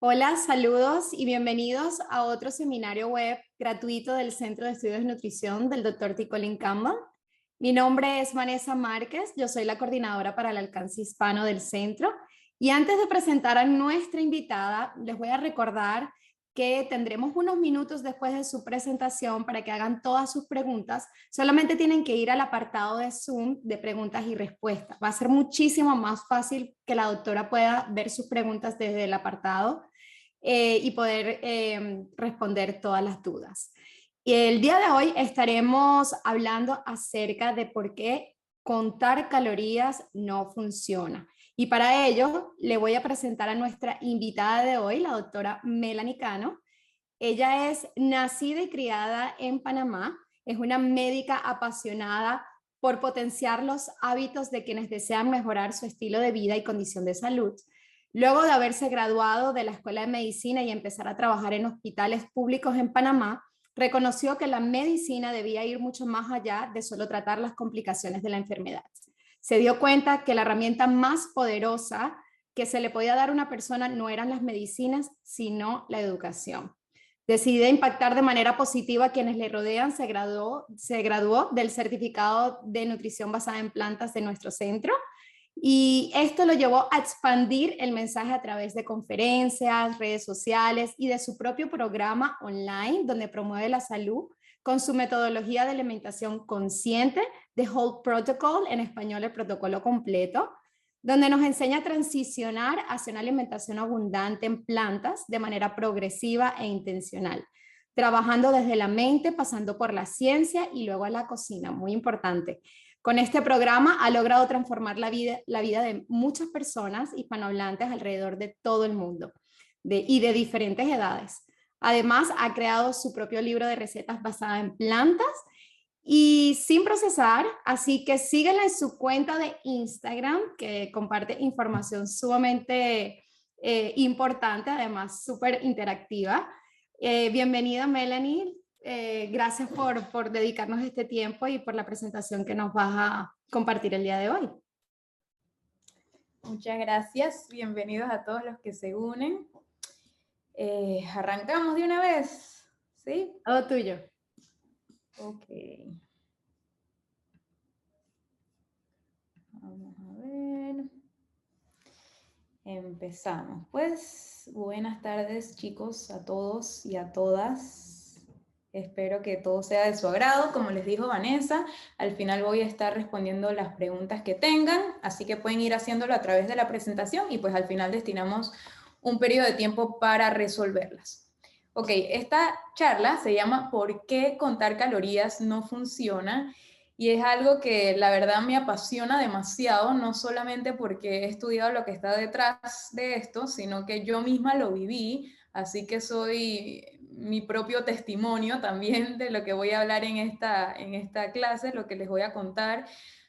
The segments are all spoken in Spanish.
Hola, saludos y bienvenidos a otro seminario web gratuito del Centro de Estudios de Nutrición del Dr. T. Colin Campbell. Mi nombre es Vanessa Márquez, yo soy la coordinadora para el alcance hispano del centro. Y antes de presentar a nuestra invitada, les voy a recordar que tendremos unos minutos después de su presentación para que hagan todas sus preguntas. Solamente tienen que ir al apartado de Zoom de preguntas y respuestas. Va a ser muchísimo más fácil que la doctora pueda ver sus preguntas desde el apartado y poder responder todas las dudas. Y el día de hoy estaremos hablando acerca de por qué contar calorías no funciona. Y para ello le voy a presentar a nuestra invitada de hoy, la doctora Melanie Cano. Ella es nacida y criada en Panamá, es una médica apasionada por potenciar los hábitos de quienes desean mejorar su estilo de vida y condición de salud. Luego de haberse graduado de la Escuela de Medicina y empezar a trabajar en hospitales públicos en Panamá, reconoció que la medicina debía ir mucho más allá de solo tratar las complicaciones de la enfermedad. Se dio cuenta que la herramienta más poderosa que se le podía dar a una persona no eran las medicinas, sino la educación. Decide impactar de manera positiva a quienes le rodean. Se graduó del certificado de nutrición basada en plantas de nuestro centro y esto lo llevó a expandir el mensaje a través de conferencias, redes sociales y de su propio programa online donde promueve la salud con su metodología de alimentación consciente, The Whole Protocol, en español el protocolo completo, donde nos enseña a transicionar hacia una alimentación abundante en plantas de manera progresiva e intencional, trabajando desde la mente, pasando por la ciencia y luego a la cocina, muy importante. Con este programa ha logrado transformar la vida de muchas personas hispanohablantes alrededor de todo el mundo y de diferentes edades. Además, ha creado su propio libro de recetas basada en plantas y sin procesar, así que síguela en su cuenta de Instagram, que comparte información sumamente importante, además súper interactiva. Bienvenida, Melanie. Gracias por dedicarnos este tiempo y por la presentación que nos vas a compartir el día de hoy. Muchas gracias, bienvenidos a todos los que se unen. Arrancamos de una vez, ¿sí? Todo tuyo. Ok. Vamos a ver. Empezamos. Pues buenas tardes, chicos, a todos y a todas. Espero que todo sea de su agrado. Como les dijo Vanessa, al final voy a estar respondiendo las preguntas que tengan, así que pueden ir haciéndolo a través de la presentación y pues al final destinamos un periodo de tiempo para resolverlas. Ok, esta charla se llama ¿Por qué contar calorías no funciona? Y es algo que la verdad me apasiona demasiado, no solamente porque he estudiado lo que está detrás de esto, sino que yo misma lo viví, así que soy mi propio testimonio también de lo que voy a hablar en esta clase, lo que les voy a contar.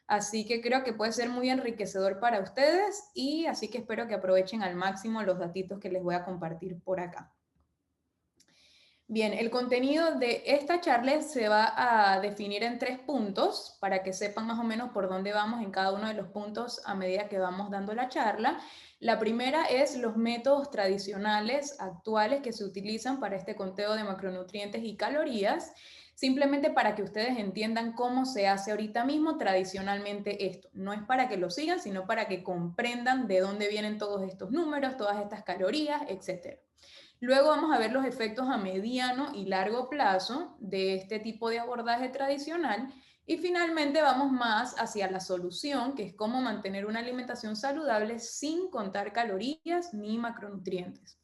Así que creo que puede ser muy enriquecedor para ustedes y así que espero que aprovechen al máximo los datitos que les voy a compartir por acá. Bien, el contenido de esta charla se va a definir en 3 puntos para que sepan más o menos por dónde vamos en cada uno de los puntos a medida que vamos dando la charla. La primera es los métodos tradicionales actuales que se utilizan para este conteo de macronutrientes y calorías, simplemente para que ustedes entiendan cómo se hace ahorita mismo tradicionalmente esto. No es para que lo sigan, sino para que comprendan de dónde vienen todos estos números, todas estas calorías, etc. Luego vamos a ver los efectos a mediano y largo plazo de este tipo de abordaje tradicional y finalmente vamos más hacia la solución, que es cómo mantener una alimentación saludable sin contar calorías ni macronutrientes.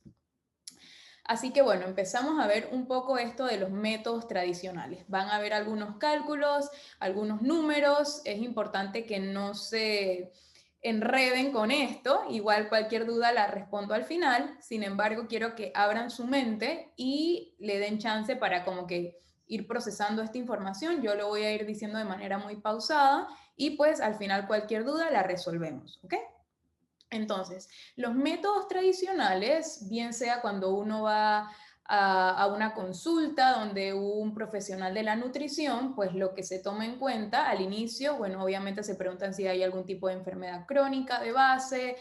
Así que bueno, empezamos a ver un poco esto de los métodos tradicionales. Van a ver algunos cálculos, algunos números. Es importante que no se enreden con esto. Igual cualquier duda la respondo al final. Sin embargo, quiero que abran su mente y le den chance para como que ir procesando esta información. Yo lo voy a ir diciendo de manera muy pausada y pues al final cualquier duda la resolvemos, ¿ok? Entonces, los métodos tradicionales, bien sea cuando uno va a una consulta donde un profesional de la nutrición, pues lo que se toma en cuenta al inicio, bueno, obviamente se preguntan si hay algún tipo de enfermedad crónica de base,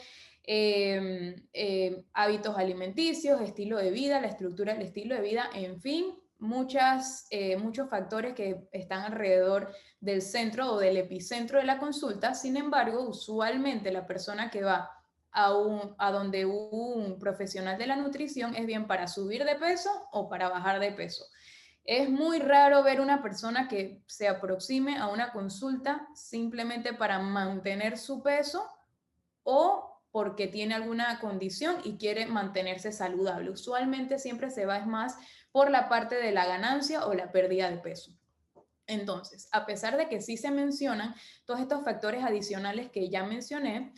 hábitos alimenticios, estilo de vida, la estructura del estilo de vida, en fin, muchos factores que están alrededor del centro o del epicentro de la consulta. Sin embargo, usualmente la persona que va a donde un profesional de la nutrición es bien para subir de peso o para bajar de peso. Es muy raro ver una persona que se aproxime a una consulta simplemente para mantener su peso o porque tiene alguna condición y quiere mantenerse saludable. Usualmente siempre se va más por la parte de la ganancia o la pérdida de peso. Entonces, a pesar de que sí se mencionan todos estos factores adicionales que ya mencioné,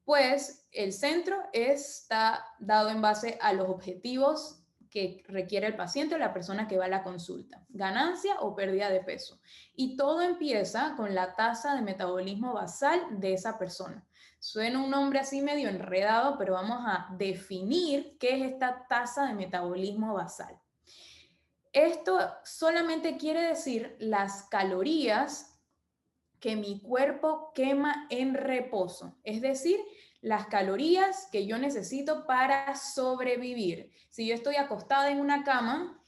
pues el centro está dado en base a los objetivos que requiere el paciente o la persona que va a la consulta, ganancia o pérdida de peso. Y todo empieza con la tasa de metabolismo basal de esa persona. Suena un nombre así medio enredado, pero vamos a definir qué es esta tasa de metabolismo basal. Esto solamente quiere decir las calorías que mi cuerpo quema en reposo, es decir, las calorías que yo necesito para sobrevivir. Si yo estoy acostada en una cama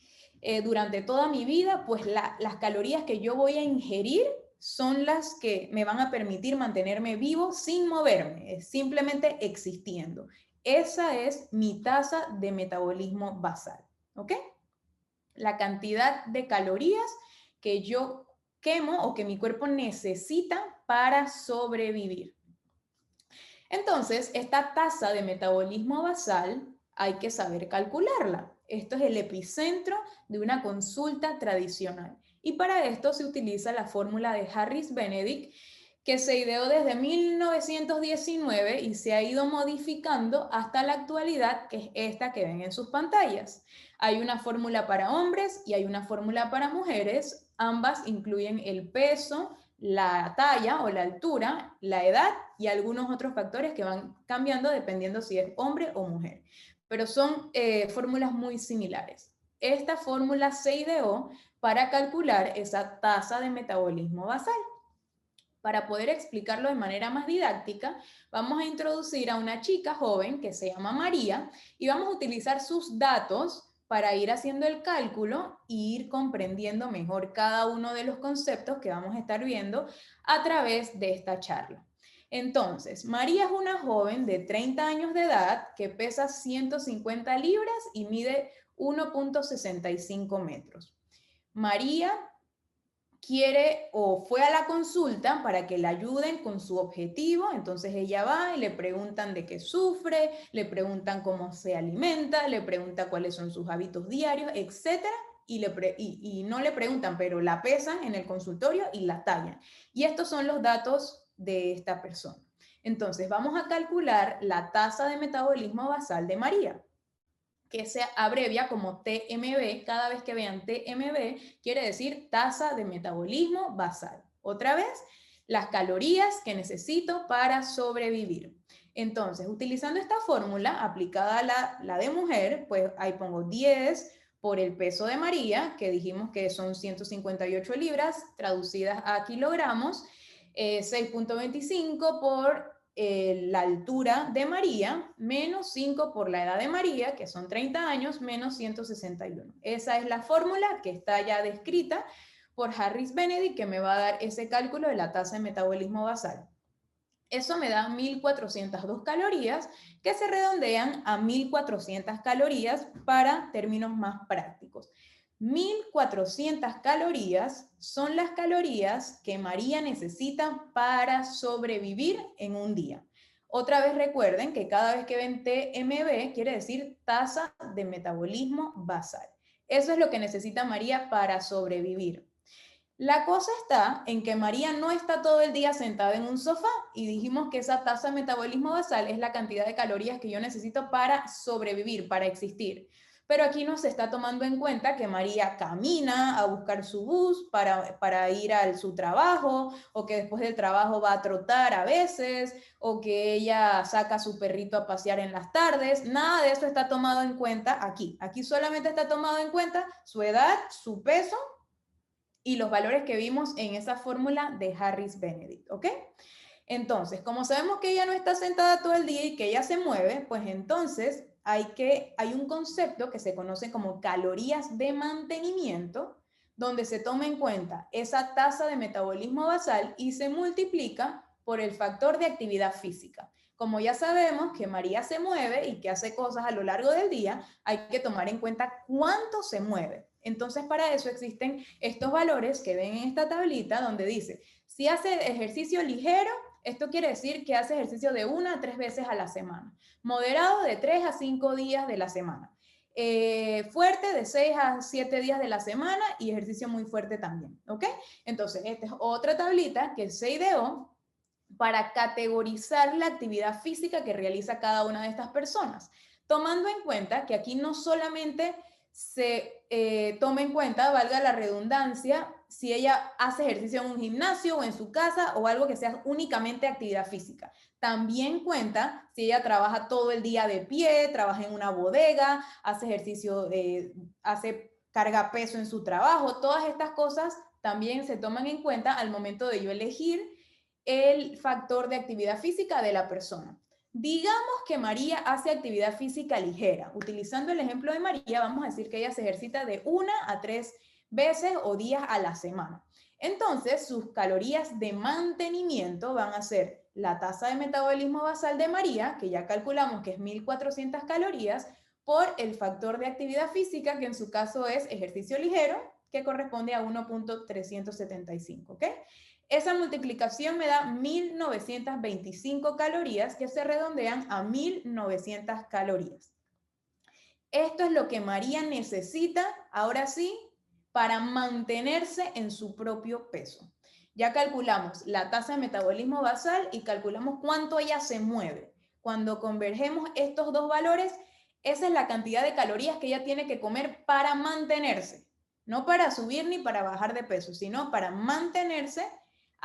durante toda mi vida, pues las calorías que yo voy a ingerir son las que me van a permitir mantenerme vivo sin moverme, simplemente existiendo. Esa es mi tasa de metabolismo basal, ¿ok? La cantidad de calorías que yo quemo o que mi cuerpo necesita para sobrevivir. Entonces, esta tasa de metabolismo basal hay que saber calcularla. Esto es el epicentro de una consulta tradicional. Y para esto se utiliza la fórmula de Harris-Benedict, que se ideó desde 1919 y se ha ido modificando hasta la actualidad, que es esta que ven en sus pantallas. Hay una fórmula para hombres y hay una fórmula para mujeres. Ambas incluyen el peso, la talla o la altura, la edad y algunos otros factores que van cambiando dependiendo si es hombre o mujer. Pero son fórmulas muy similares. Esta fórmula se ideó para calcular esa tasa de metabolismo basal. Para poder explicarlo de manera más didáctica, vamos a introducir a una chica joven que se llama María y vamos a utilizar sus datos para ir haciendo el cálculo e ir comprendiendo mejor cada uno de los conceptos que vamos a estar viendo a través de esta charla. Entonces, María es una joven de 30 años de edad que pesa 150 libras y mide 1.65 metros. María quiere o fue a la consulta para que la ayuden con su objetivo, entonces ella va y le preguntan de qué sufre, le preguntan cómo se alimenta, le preguntan cuáles son sus hábitos diarios, etc. Y no le preguntan, pero la pesan en el consultorio y la tallan. Y estos son los datos de esta persona. Entonces vamos a calcular la tasa de metabolismo basal de María, que se abrevia como TMB. Cada vez que vean TMB, quiere decir tasa de metabolismo basal. Otra vez, las calorías que necesito para sobrevivir. Entonces, utilizando esta fórmula aplicada a la de mujer, pues ahí pongo 10 por el peso de María, que dijimos que son 158 libras, traducidas a kilogramos, 6.25 por la altura de María, menos 5 por la edad de María, que son 30 años, menos 161. Esa es la fórmula que está ya descrita por Harris-Benedict, que me va a dar ese cálculo de la tasa de metabolismo basal. Eso me da 1402 calorías, que se redondean a 1400 calorías para términos más prácticos. 1400 calorías son las calorías que María necesita para sobrevivir en un día. Otra vez recuerden que cada vez que ven TMB quiere decir tasa de metabolismo basal. Eso es lo que necesita María para sobrevivir. La cosa está en que María no está todo el día sentada en un sofá y dijimos que esa tasa de metabolismo basal es la cantidad de calorías que yo necesito para sobrevivir, para existir. Pero aquí no se está tomando en cuenta que María camina a buscar su bus para ir a su trabajo, o que después del trabajo va a trotar a veces, o que ella saca a su perrito a pasear en las tardes. Nada de eso está tomado en cuenta aquí. Aquí solamente está tomado en cuenta su edad, su peso y los valores que vimos en esa fórmula de Harris-Benedict, ¿ok? Entonces, como sabemos que ella no está sentada todo el día y que ella se mueve, pues entonces hay un concepto que se conoce como calorías de mantenimiento, donde se toma en cuenta esa tasa de metabolismo basal y se multiplica por el factor de actividad física. Como ya sabemos que María se mueve y que hace cosas a lo largo del día, hay que tomar en cuenta cuánto se mueve. Entonces, para eso existen estos valores que ven en esta tablita donde dice, si hace ejercicio ligero, esto quiere decir que hace ejercicio de 1 a 3 veces a la semana. Moderado de 3 a 5 días de la semana. Fuerte de 6 a 7 días de la semana y ejercicio muy fuerte también. ¿Ok? Entonces, esta es otra tablita que se ideó para categorizar la actividad física que realiza cada una de estas personas, tomando en cuenta que aquí no solamente se toma en cuenta, valga la redundancia, si ella hace ejercicio en un gimnasio o en su casa o algo que sea únicamente actividad física. También cuenta si ella trabaja todo el día de pie, trabaja en una bodega, hace ejercicio, carga peso en su trabajo. Todas estas cosas también se toman en cuenta al momento de yo elegir el factor de actividad física de la persona. Digamos que María hace actividad física ligera. Utilizando el ejemplo de María, vamos a decir que ella se ejercita de 1 a 3 veces o días a la semana. Entonces, sus calorías de mantenimiento van a ser la tasa de metabolismo basal de María, que ya calculamos que es 1400 calorías, por el factor de actividad física, que en su caso es ejercicio ligero, que corresponde a 1.375, ¿ok? Esa multiplicación me da 1925 calorías que se redondean a 1900 calorías. Esto es lo que María necesita, ahora sí, para mantenerse en su propio peso. Ya calculamos la tasa de metabolismo basal y calculamos cuánto ella se mueve. Cuando convergemos estos dos valores, esa es la cantidad de calorías que ella tiene que comer para mantenerse. No para subir ni para bajar de peso, sino para mantenerse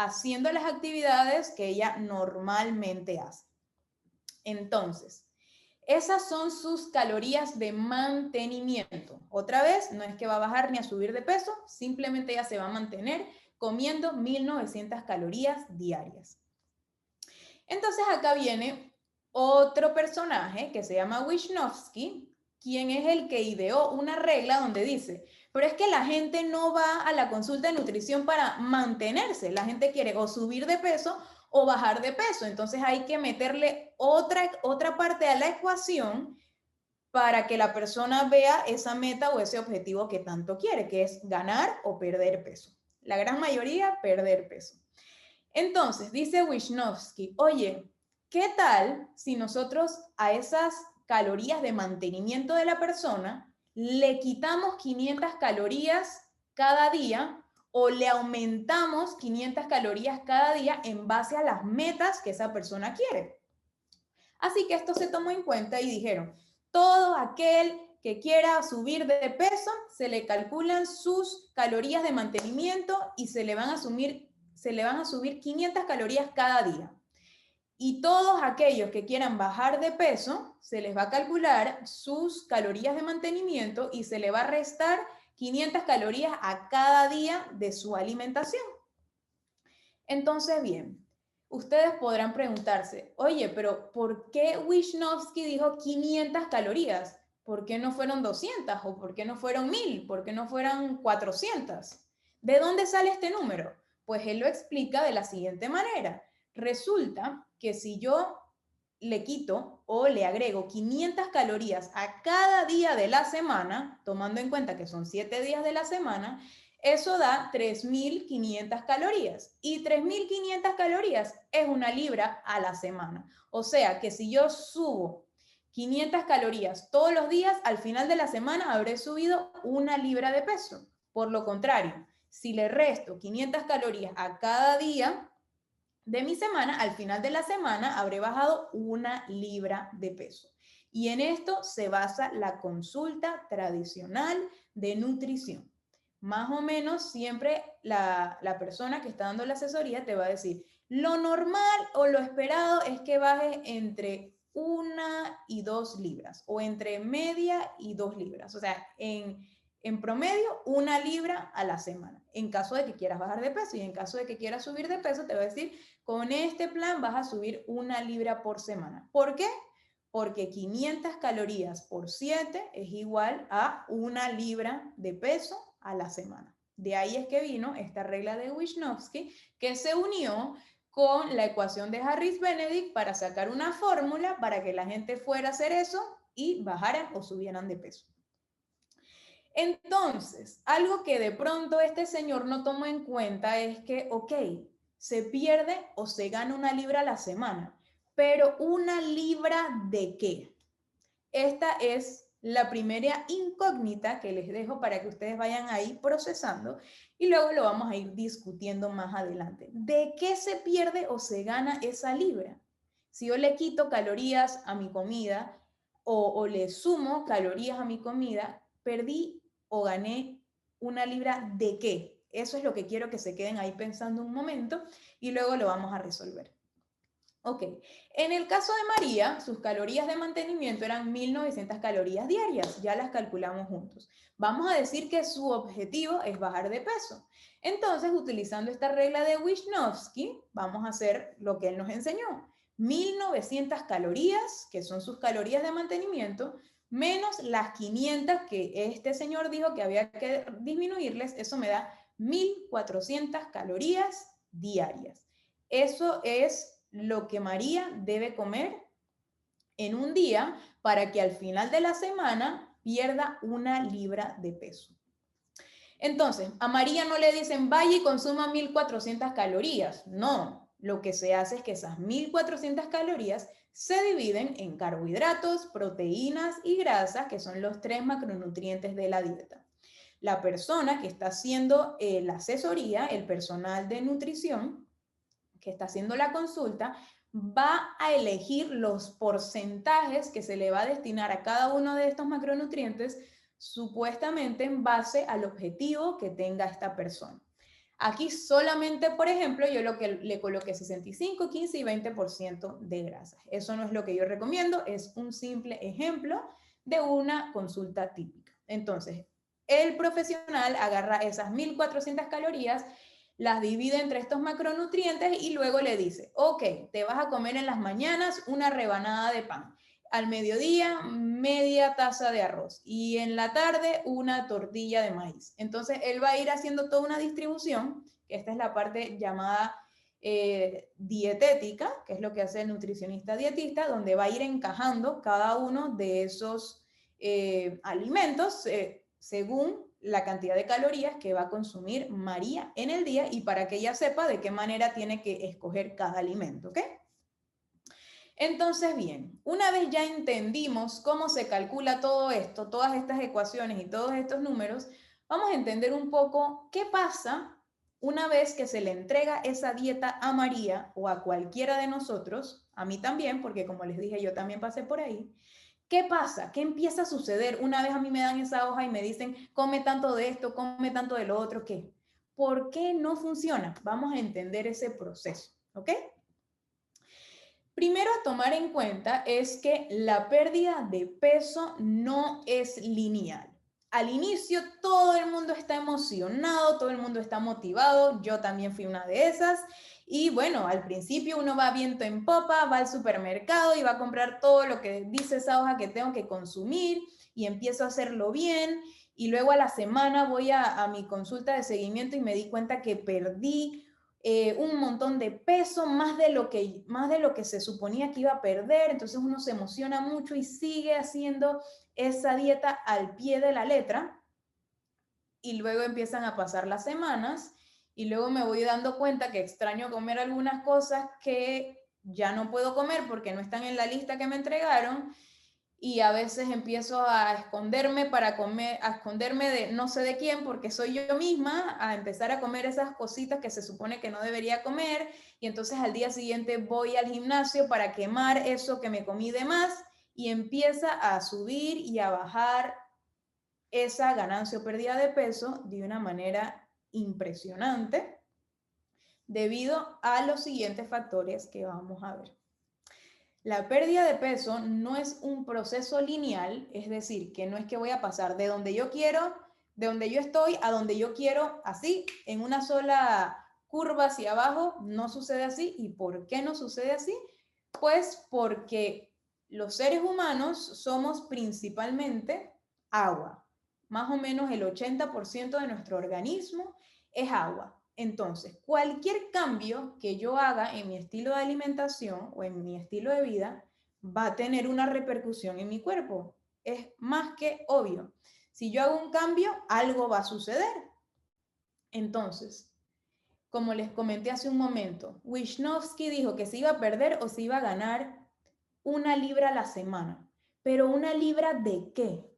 haciendo las actividades que ella normalmente hace. Entonces, esas son sus calorías de mantenimiento. Otra vez, no es que va a bajar ni a subir de peso, simplemente ella se va a mantener comiendo 1900 calorías diarias. Entonces acá viene otro personaje que se llama Wisnowski, quien es el que ideó una regla donde dice, pero es que la gente no va a la consulta de nutrición para mantenerse, la gente quiere o subir de peso o bajar de peso, entonces hay que meterle otra parte a la ecuación para que la persona vea esa meta o ese objetivo que tanto quiere, que es ganar o perder peso. La gran mayoría, perder peso. Entonces, dice Wisnowski, oye, ¿qué tal si nosotros a esas calorías de mantenimiento de la persona le quitamos 500 calorías cada día o le aumentamos 500 calorías cada día en base a las metas que esa persona quiere? Así que esto se tomó en cuenta y dijeron, todo aquel que quiera subir de peso, se le calculan sus calorías de mantenimiento y se le van a subir 500 calorías cada día. Y todos aquellos que quieran bajar de peso, se les va a calcular sus calorías de mantenimiento y se le va a restar 500 calorías a cada día de su alimentación. Entonces, bien, ustedes podrán preguntarse, oye, pero ¿por qué Wisnowski dijo 500 calorías? ¿Por qué no fueron 200? ¿O por qué no fueron 1000? ¿Por qué no fueron 400? ¿De dónde sale este número? Pues él lo explica de la siguiente manera. Resulta que si yo le quito o le agrego 500 calorías a cada día de la semana, tomando en cuenta que son 7 días de la semana, eso da 3.500 calorías. Y 3.500 calorías es una libra a la semana. O sea que si yo subo 500 calorías todos los días, al final de la semana habré subido una libra de peso. Por lo contrario, si le resto 500 calorías a cada día de mi semana, al final de la semana habré bajado una libra de peso. Y en esto se basa la consulta tradicional de nutrición. Más o menos siempre la persona que está dando la asesoría te va a decir, lo normal o lo esperado es que bajes entre 1 y 2 libras o entre media y 2 libras. O sea, en En promedio, 1 libra a la semana. En caso de que quieras bajar de peso y en caso de que quieras subir de peso, te voy a decir, con este plan vas a subir 1 libra por semana. ¿Por qué? Porque 500 calorías por 7 es igual a 1 libra de peso a la semana. De ahí es que vino esta regla de Wisnowski, que se unió con la ecuación de Harris-Benedict para sacar una fórmula para que la gente fuera a hacer eso y bajaran o subieran de peso. Entonces, algo que de pronto este señor no tomó en cuenta es que, ok, se pierde o se gana 1 libra a la semana, pero 1 libra ¿de qué? Esta es la primera incógnita que les dejo para que ustedes vayan ahí procesando y luego lo vamos a ir discutiendo más adelante. ¿De qué se pierde o se gana esa libra? Si yo le quito calorías a mi comida o le sumo calorías a mi comida, perdí o gané 1 libra ¿de qué? Eso es lo que quiero que se queden ahí pensando un momento y luego lo vamos a resolver. Ok, en el caso de María, sus calorías de mantenimiento eran 1900 calorías diarias, ya las calculamos juntos. Vamos a decir que su objetivo es bajar de peso. Entonces, utilizando esta regla de Wisnowski, vamos a hacer lo que él nos enseñó. 1900 calorías, que son sus calorías de mantenimiento, menos las 500 que este señor dijo que había que disminuirles, eso me da 1400 calorías diarias. Eso es lo que María debe comer en un día para que al final de la semana pierda 1 libra de peso. Entonces, a María no le dicen vaya y consuma 1400 calorías. No, lo que se hace es que esas 1400 calorías se dividen en carbohidratos, proteínas y grasas, que son los 3 macronutrientes de la dieta. La persona que está haciendo la asesoría, el personal de nutrición, que está haciendo la consulta, va a elegir los porcentajes que se le va a destinar a cada uno de estos macronutrientes, supuestamente en base al objetivo que tenga esta persona. Aquí solamente, por ejemplo, yo lo que le coloqué 65, 15 y 20% de grasas. Eso no es lo que yo recomiendo, es un simple ejemplo de una consulta típica. Entonces, el profesional agarra esas 1400 calorías, las divide entre estos macronutrientes y luego le dice, ok, te vas a comer en las mañanas una rebanada de pan, al mediodía media taza de arroz y en la tarde una tortilla de maíz. Entonces él va a ir haciendo toda una distribución, que esta es la parte llamada dietética, que es lo que hace el nutricionista dietista, donde va a ir encajando cada uno de esos alimentos según la cantidad de calorías que va a consumir María en el día y para que ella sepa de qué manera tiene que escoger cada alimento, ¿ok? Entonces, bien, una vez ya entendimos cómo se calcula todo esto, todas estas ecuaciones y todos estos números, vamos a entender un poco qué pasa una vez que se le entrega esa dieta a María o a cualquiera de nosotros, a mí también, porque como les dije, yo también pasé por ahí. ¿Qué pasa? ¿Qué empieza a suceder? Una vez a mí me dan esa hoja y me dicen, come tanto de esto, come tanto de lo otro, ¿qué? ¿Por qué no funciona? Vamos a entender ese proceso, ¿ok? Primero a tomar en cuenta es que la pérdida de peso no es lineal. Al inicio todo el mundo está emocionado, todo el mundo está motivado, yo también fui una de esas. Y bueno, al principio uno va viento en popa, va al supermercado y va a comprar todo lo que dice esa hoja que tengo que consumir y empiezo a hacerlo bien. Y luego a la semana voy a mi consulta de seguimiento y me di cuenta que perdí un montón de peso, más de lo que se suponía que iba a perder. Entonces uno se emociona mucho y sigue haciendo esa dieta al pie de la letra. Y luego empiezan a pasar las semanas y luego me voy dando cuenta que extraño comer algunas cosas que ya no puedo comer porque no están en la lista que me entregaron y a veces empiezo a esconderme para comer, a esconderme de no sé de quién porque soy yo misma, a empezar a comer esas cositas que se supone que no debería comer y entonces al día siguiente voy al gimnasio para quemar eso que me comí de más y empieza a subir y a bajar esa ganancia o pérdida de peso de una manera impresionante debido a los siguientes factores que vamos a ver. La pérdida de peso no es un proceso lineal, es decir, que no es que voy a pasar de donde yo quiero, de donde yo estoy a donde yo quiero, así, en una sola curva hacia abajo, no sucede así. ¿Y por qué no sucede así? Pues porque los seres humanos somos principalmente agua. Más o menos el 80% de nuestro organismo es agua. Entonces, cualquier cambio que yo haga en mi estilo de alimentación o en mi estilo de vida va a tener una repercusión en mi cuerpo. Es más que obvio. Si yo hago un cambio, algo va a suceder. Entonces, como les comenté hace un momento, Wisnowski dijo que se iba a perder o se iba a ganar 1 libra a la semana. ¿Pero 1 libra de qué?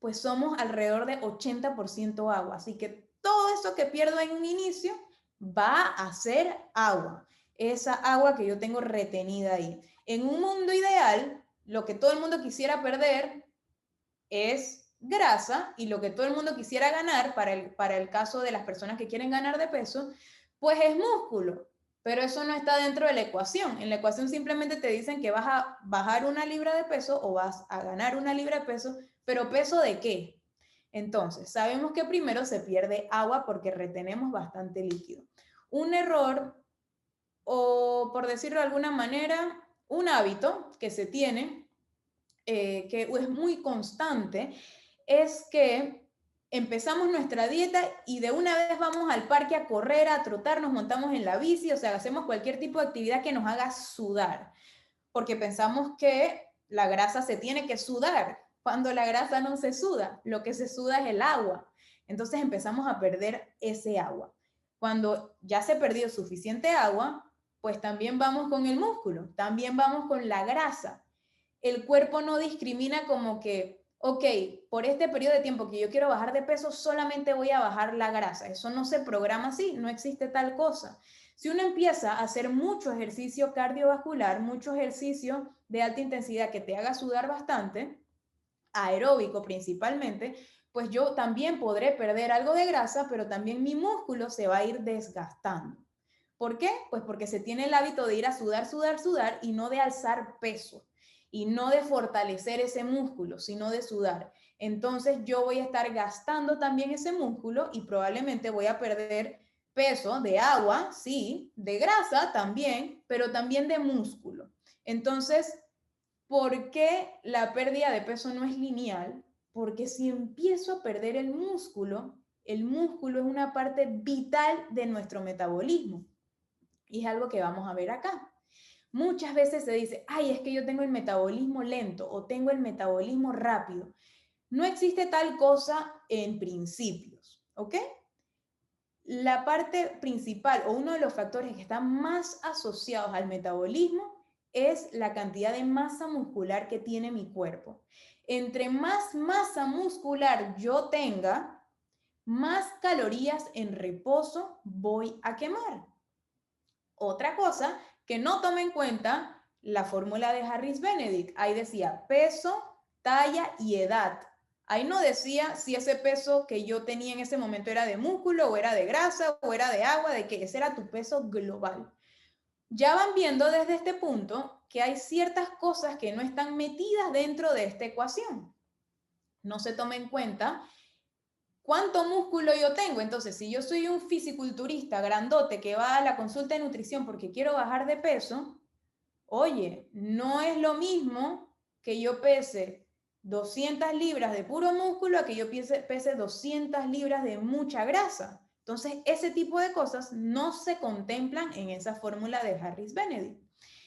Pues somos alrededor de 80% agua. Así que todo eso que pierdo en un inicio va a ser agua. Esa agua que yo tengo retenida ahí. En un mundo ideal, lo que todo el mundo quisiera perder es grasa y lo que todo el mundo quisiera ganar para el caso de las personas que quieren ganar de peso, pues es músculo. Pero eso no está dentro de la ecuación. En la ecuación simplemente te dicen que vas a bajar 1 libra de peso o vas a ganar 1 libra de peso, pero ¿peso de qué? Entonces, sabemos que primero se pierde agua porque retenemos bastante líquido. Un error, o por decirlo de alguna manera, un hábito que se tiene, que es muy constante, es que empezamos nuestra dieta y de una vez vamos al parque a correr, a trotar, nos montamos en la bici, o sea, hacemos cualquier tipo de actividad que nos haga sudar, porque pensamos que la grasa se tiene que sudar, cuando la grasa no se suda, lo que se suda es el agua. Entonces empezamos a perder ese agua. Cuando ya se perdió suficiente agua, pues también vamos con el músculo, también vamos con la grasa. El cuerpo no discrimina como que, ok, por este periodo de tiempo que yo quiero bajar de peso, solamente voy a bajar la grasa. Eso no se programa así, no existe tal cosa. Si uno empieza a hacer mucho ejercicio cardiovascular, mucho ejercicio de alta intensidad que te haga sudar bastante, aeróbico principalmente, pues yo también podré perder algo de grasa, pero también mi músculo se va a ir desgastando. ¿Por qué? Pues porque se tiene el hábito de ir a sudar, sudar, sudar y no de alzar peso y no de fortalecer ese músculo, sino de sudar. Entonces yo voy a estar gastando también ese músculo y probablemente voy a perder peso de agua, sí, de grasa también, pero también de músculo. Entonces, ¿por qué la pérdida de peso no es lineal? Porque si empiezo a perder el músculo es una parte vital de nuestro metabolismo. Y es algo que vamos a ver acá. Muchas veces se dice, ay, es que yo tengo el metabolismo lento o tengo el metabolismo rápido. No existe tal cosa en principios, ¿ok? La parte principal o uno de los factores que están más asociados al metabolismo es la cantidad de masa muscular que tiene mi cuerpo. Entre más masa muscular yo tenga, más calorías en reposo voy a quemar. Otra cosa que no toma en cuenta la fórmula de Harris-Benedict. Ahí decía peso, talla y edad. Ahí no decía si ese peso que yo tenía en ese momento era de músculo o era de grasa o era de agua, de que ese era tu peso global. Ya van viendo desde este punto que hay ciertas cosas que no están metidas dentro de esta ecuación. No se toma en cuenta ¿cuánto músculo yo tengo? Entonces, si yo soy un fisiculturista grandote que va a la consulta de nutrición porque quiero bajar de peso, oye, no es lo mismo que yo pese 200 libras de puro músculo a que yo pese 200 libras de mucha grasa. Entonces, ese tipo de cosas no se contemplan en esa fórmula de Harris-Benedict.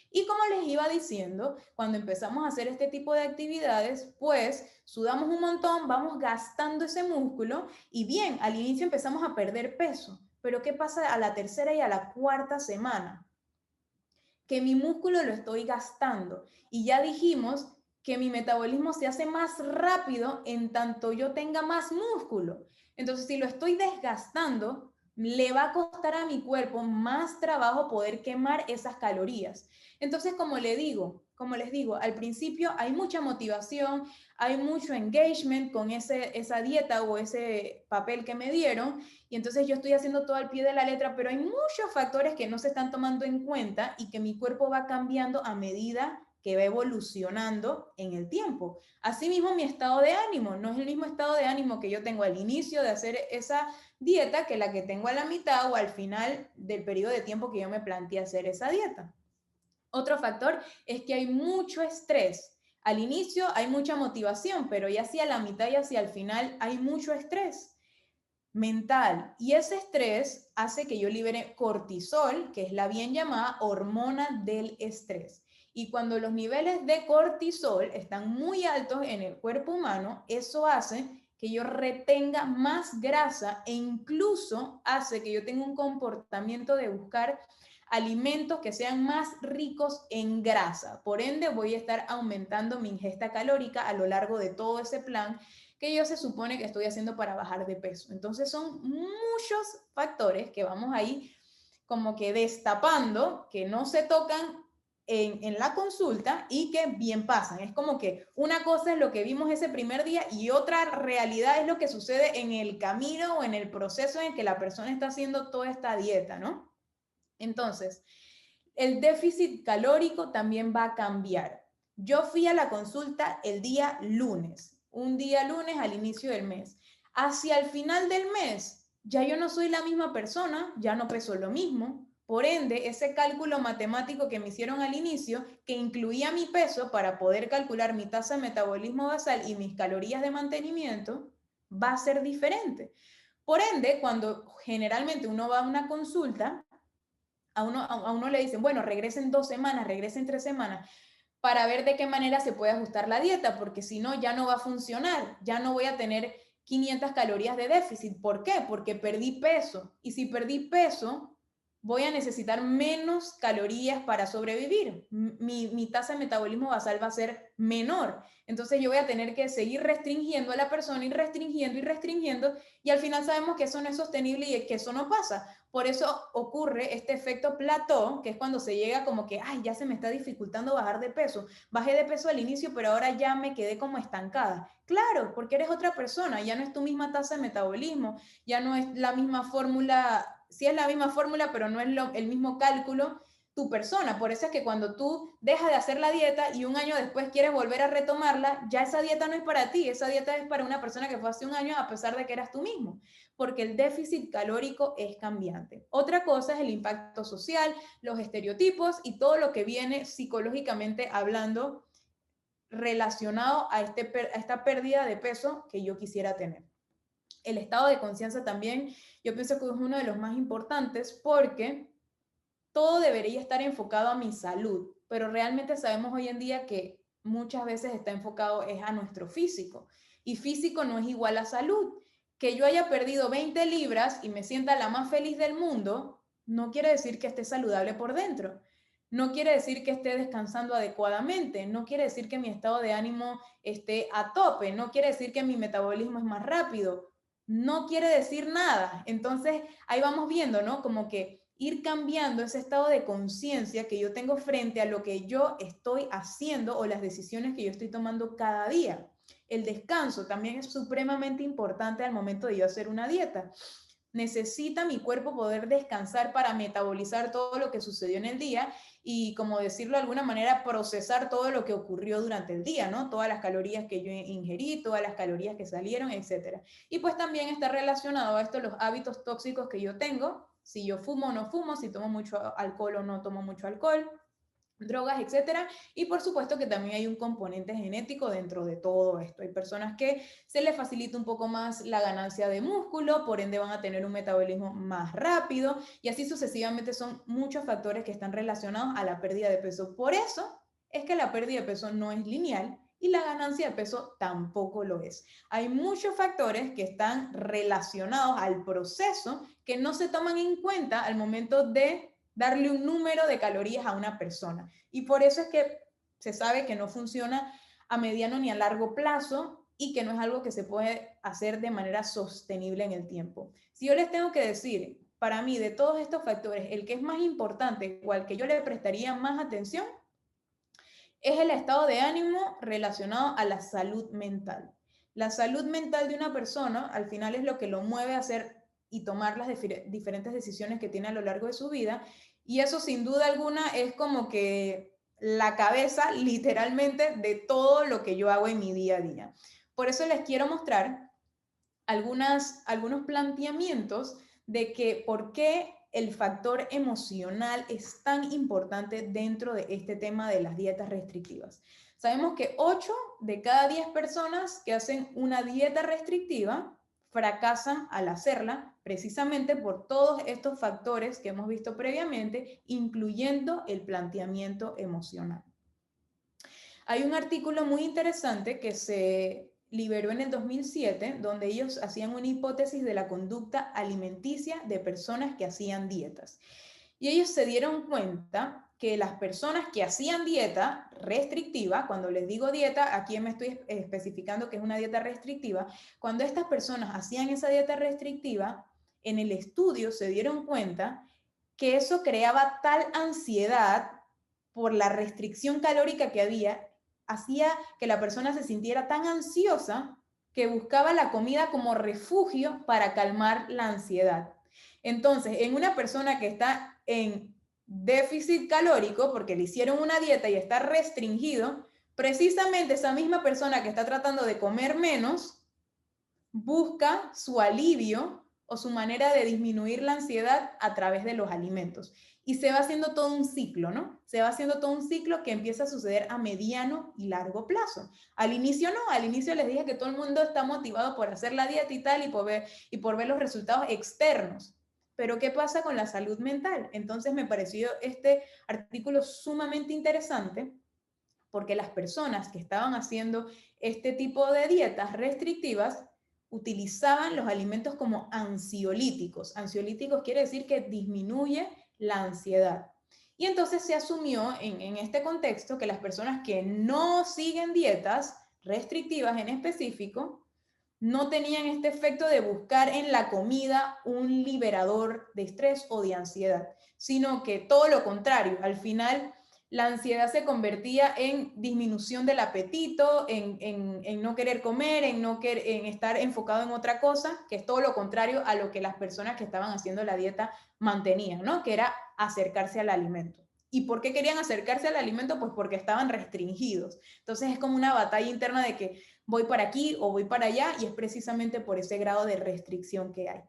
Y como les iba diciendo, cuando empezamos a hacer este tipo de actividades, pues sudamos un montón, vamos gastando ese músculo y bien, al inicio empezamos a perder peso. Pero ¿qué pasa a la tercera y a la cuarta semana? Que mi músculo lo estoy gastando. Y ya dijimos que mi metabolismo se hace más rápido en tanto yo tenga más músculo. Entonces, si lo estoy desgastando, le va a costar a mi cuerpo más trabajo poder quemar esas calorías. Entonces, como les digo, al principio hay mucha motivación, hay mucho engagement con esa dieta o ese papel que me dieron, y entonces yo estoy haciendo todo al pie de la letra, pero hay muchos factores que no se están tomando en cuenta y que mi cuerpo va cambiando a medida que va evolucionando en el tiempo. Asimismo, mi estado de ánimo no es el mismo estado de ánimo que yo tengo al inicio de hacer esa dieta que la que tengo a la mitad o al final del periodo de tiempo que yo me planteé hacer esa dieta. Otro factor es que hay mucho estrés. Al inicio hay mucha motivación, pero ya hacia la mitad y hacia el final hay mucho estrés mental. Y ese estrés hace que yo libere cortisol, que es la bien llamada hormona del estrés. Y cuando los niveles de cortisol están muy altos en el cuerpo humano, eso hace que yo retenga más grasa e incluso hace que yo tenga un comportamiento de buscar alimentos que sean más ricos en grasa. Por ende, voy a estar aumentando mi ingesta calórica a lo largo de todo ese plan que yo se supone que estoy haciendo para bajar de peso. Entonces son muchos factores que vamos ahí como que destapando, que no se tocan en la consulta y que bien pasan. Es como que una cosa es lo que vimos ese primer día y otra realidad es lo que sucede en el camino o en el proceso en que la persona está haciendo toda esta dieta, ¿no? Entonces, el déficit calórico también va a cambiar. Yo fui a la consulta el día lunes, un día lunes al inicio del mes. Hacia el final del mes, ya yo no soy la misma persona, ya no peso lo mismo. Por ende, ese cálculo matemático que me hicieron al inicio, que incluía mi peso para poder calcular mi tasa de metabolismo basal y mis calorías de mantenimiento, va a ser diferente. Por ende, cuando generalmente uno va a una consulta, a uno le dicen, bueno, regresen 2 semanas, regresen 3 semanas, para ver de qué manera se puede ajustar la dieta, porque si no, ya no va a funcionar, ya no voy a tener 500 calorías de déficit. ¿Por qué? Porque perdí peso. Y si perdí peso, voy a necesitar menos calorías para sobrevivir. Mi tasa de metabolismo basal va a ser menor. Entonces yo voy a tener que seguir restringiendo a la persona y restringiendo, y al final sabemos que eso no es sostenible y que eso no pasa. Por eso ocurre este efecto plató, que es cuando se llega como que, ay, ya se me está dificultando bajar de peso. Bajé de peso al inicio, pero ahora ya me quedé como estancada. Claro, porque eres otra persona, ya no es tu misma tasa de metabolismo, ya no es la misma fórmula, sí es la misma fórmula, pero no es el mismo cálculo tu persona. Por eso es que cuando tú dejas de hacer la dieta y un año después quieres volver a retomarla, ya esa dieta no es para ti, esa dieta es para una persona que fue hace un año a pesar de que eras tú mismo, porque el déficit calórico es cambiante. Otra cosa es el impacto social, los estereotipos y todo lo que viene psicológicamente hablando relacionado a esta pérdida de peso que yo quisiera tener. El estado de conciencia también, yo pienso que es uno de los más importantes porque todo debería estar enfocado a mi salud, pero realmente sabemos hoy en día que muchas veces está enfocado es a nuestro físico, y físico no es igual a salud. Que yo haya perdido 20 libras y me sienta la más feliz del mundo, no quiere decir que esté saludable por dentro. No quiere decir que esté descansando adecuadamente, no quiere decir que mi estado de ánimo esté a tope, no quiere decir que mi metabolismo es más rápido, no quiere decir nada. Entonces, ahí vamos viendo, ¿no? Como que ir cambiando ese estado de conciencia que yo tengo frente a lo que yo estoy haciendo o las decisiones que yo estoy tomando cada día. El descanso también es supremamente importante al momento de yo hacer una dieta. Necesita mi cuerpo poder descansar para metabolizar todo lo que sucedió en el día y, como decirlo de alguna manera, procesar todo lo que ocurrió durante el día, ¿no? Todas las calorías que yo ingerí, todas las calorías que salieron, etcétera. Y pues también está relacionado a esto los hábitos tóxicos que yo tengo, si yo fumo o no fumo, si tomo mucho alcohol o no tomo mucho alcohol, drogas, etcétera. Y por supuesto que también hay un componente genético dentro de todo esto. Hay personas que se les facilita un poco más la ganancia de músculo, por ende van a tener un metabolismo más rápido, y así sucesivamente. Son muchos factores que están relacionados a la pérdida de peso. Por eso es que la pérdida de peso no es lineal y la ganancia de peso tampoco lo es. Hay muchos factores que están relacionados al proceso que no se toman en cuenta al momento de darle un número de calorías a una persona. Y por eso es que se sabe que no funciona a mediano ni a largo plazo y que no es algo que se puede hacer de manera sostenible en el tiempo. Si yo les tengo que decir, para mí, de todos estos factores, el que es más importante o al que yo le prestaría más atención es el estado de ánimo relacionado a la salud mental. La salud mental de una persona al final es lo que lo mueve a hacer y tomar las diferentes decisiones que tiene a lo largo de su vida, y eso sin duda alguna es como que la cabeza literalmente de todo lo que yo hago en mi día a día. Por eso les quiero mostrar algunos planteamientos de que por qué el factor emocional es tan importante dentro de este tema de las dietas restrictivas. Sabemos que 8 de cada 10 personas que hacen una dieta restrictiva fracasan al hacerla precisamente por todos estos factores que hemos visto previamente, incluyendo el planteamiento emocional. Hay un artículo muy interesante que se liberó en el 2007, donde ellos hacían una hipótesis de la conducta alimenticia de personas que hacían dietas. Y ellos se dieron cuenta que las personas que hacían dieta restrictiva, cuando les digo dieta, aquí me estoy especificando que es una dieta restrictiva, cuando estas personas hacían esa dieta restrictiva, en el estudio se dieron cuenta que eso creaba tal ansiedad por la restricción calórica que había, hacía que la persona se sintiera tan ansiosa que buscaba la comida como refugio para calmar la ansiedad. Entonces, en una persona que está en déficit calórico, porque le hicieron una dieta y está restringido, precisamente esa misma persona que está tratando de comer menos, busca su alivio o su manera de disminuir la ansiedad a través de los alimentos. Y se va haciendo todo un ciclo, ¿no? Se va haciendo todo un ciclo que empieza a suceder a mediano y largo plazo. Al inicio no, al inicio les dije que todo el mundo está motivado por hacer la dieta y tal, y por ver los resultados externos. Pero ¿qué pasa con la salud mental? Entonces me pareció este artículo sumamente interesante porque las personas que estaban haciendo este tipo de dietas restrictivas utilizaban los alimentos como ansiolíticos. Ansiolíticos quiere decir que disminuye la ansiedad. Y entonces se asumió en este contexto que las personas que no siguen dietas restrictivas en específico no tenían este efecto de buscar en la comida un liberador de estrés o de ansiedad, sino que todo lo contrario, al final la ansiedad se convertía en disminución del apetito, en no querer comer, en estar enfocado en otra cosa, que es todo lo contrario a lo que las personas que estaban haciendo la dieta mantenían, ¿no? Que era acercarse al alimento. ¿Y por qué querían acercarse al alimento? Pues porque estaban restringidos. Entonces es como una batalla interna de que voy para aquí o voy para allá y es precisamente por ese grado de restricción que hay.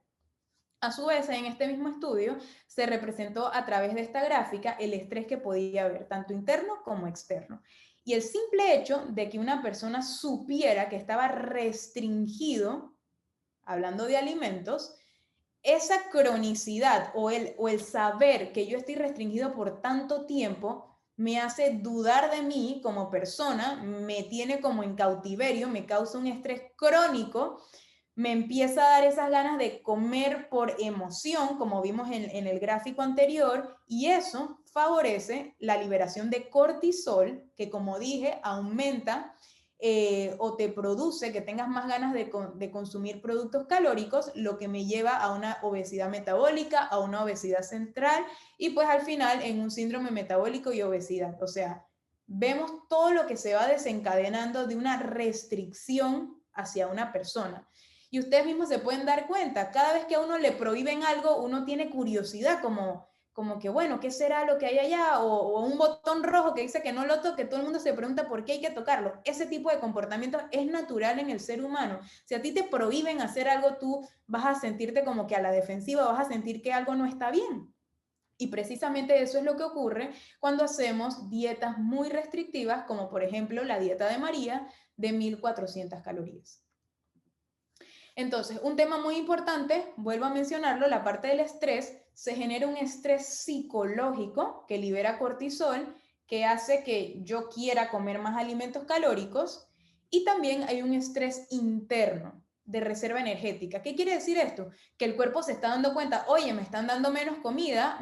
A su vez, en este mismo estudio se representó a través de esta gráfica el estrés que podía haber, tanto interno como externo. Y el simple hecho de que una persona supiera que estaba restringido, hablando de alimentos, esa cronicidad o el saber que yo estoy restringido por tanto tiempo me hace dudar de mí como persona, me tiene como en cautiverio, me causa un estrés crónico, me empieza a dar esas ganas de comer por emoción, como vimos en el gráfico anterior, y eso favorece la liberación de cortisol, que como dije, aumenta o te produce que tengas más ganas de consumir productos calóricos, lo que me lleva a una obesidad metabólica, a una obesidad central y pues al final en un síndrome metabólico y obesidad. O sea, vemos todo lo que se va desencadenando de una restricción hacia una persona. Y ustedes mismos se pueden dar cuenta, cada vez que a uno le prohíben algo, uno tiene curiosidad como que, bueno, ¿qué será lo que hay allá? O un botón rojo que dice que no lo toque, todo el mundo se pregunta por qué hay que tocarlo. Ese tipo de comportamiento es natural en el ser humano. Si a ti te prohíben hacer algo, tú vas a sentirte como que a la defensiva, vas a sentir que algo no está bien. Y precisamente eso es lo que ocurre cuando hacemos dietas muy restrictivas, como por ejemplo la dieta de María de 1400 calorías. Entonces, un tema muy importante, vuelvo a mencionarlo, la parte del estrés, se genera un estrés psicológico que libera cortisol, que hace que yo quiera comer más alimentos calóricos, y también hay un estrés interno de reserva energética. ¿Qué quiere decir esto? Que el cuerpo se está dando cuenta, oye, me están dando menos comida,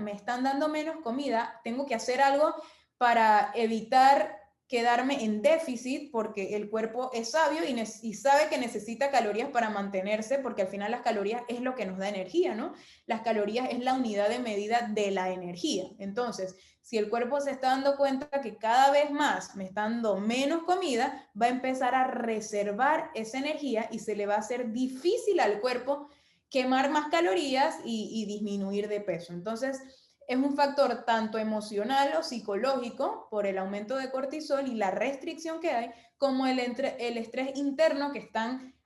tengo que hacer algo para evitar quedarme en déficit porque el cuerpo es sabio y sabe que necesita calorías para mantenerse, porque al final las calorías es lo que nos da energía, ¿no? Las calorías es la unidad de medida de la energía. Entonces, si el cuerpo se está dando cuenta que cada vez más me está dando menos comida, va a empezar a reservar esa energía y se le va a hacer difícil al cuerpo quemar más calorías y disminuir de peso. Entonces, es un factor tanto emocional o psicológico por el aumento de cortisol y la restricción que hay, como el estrés interno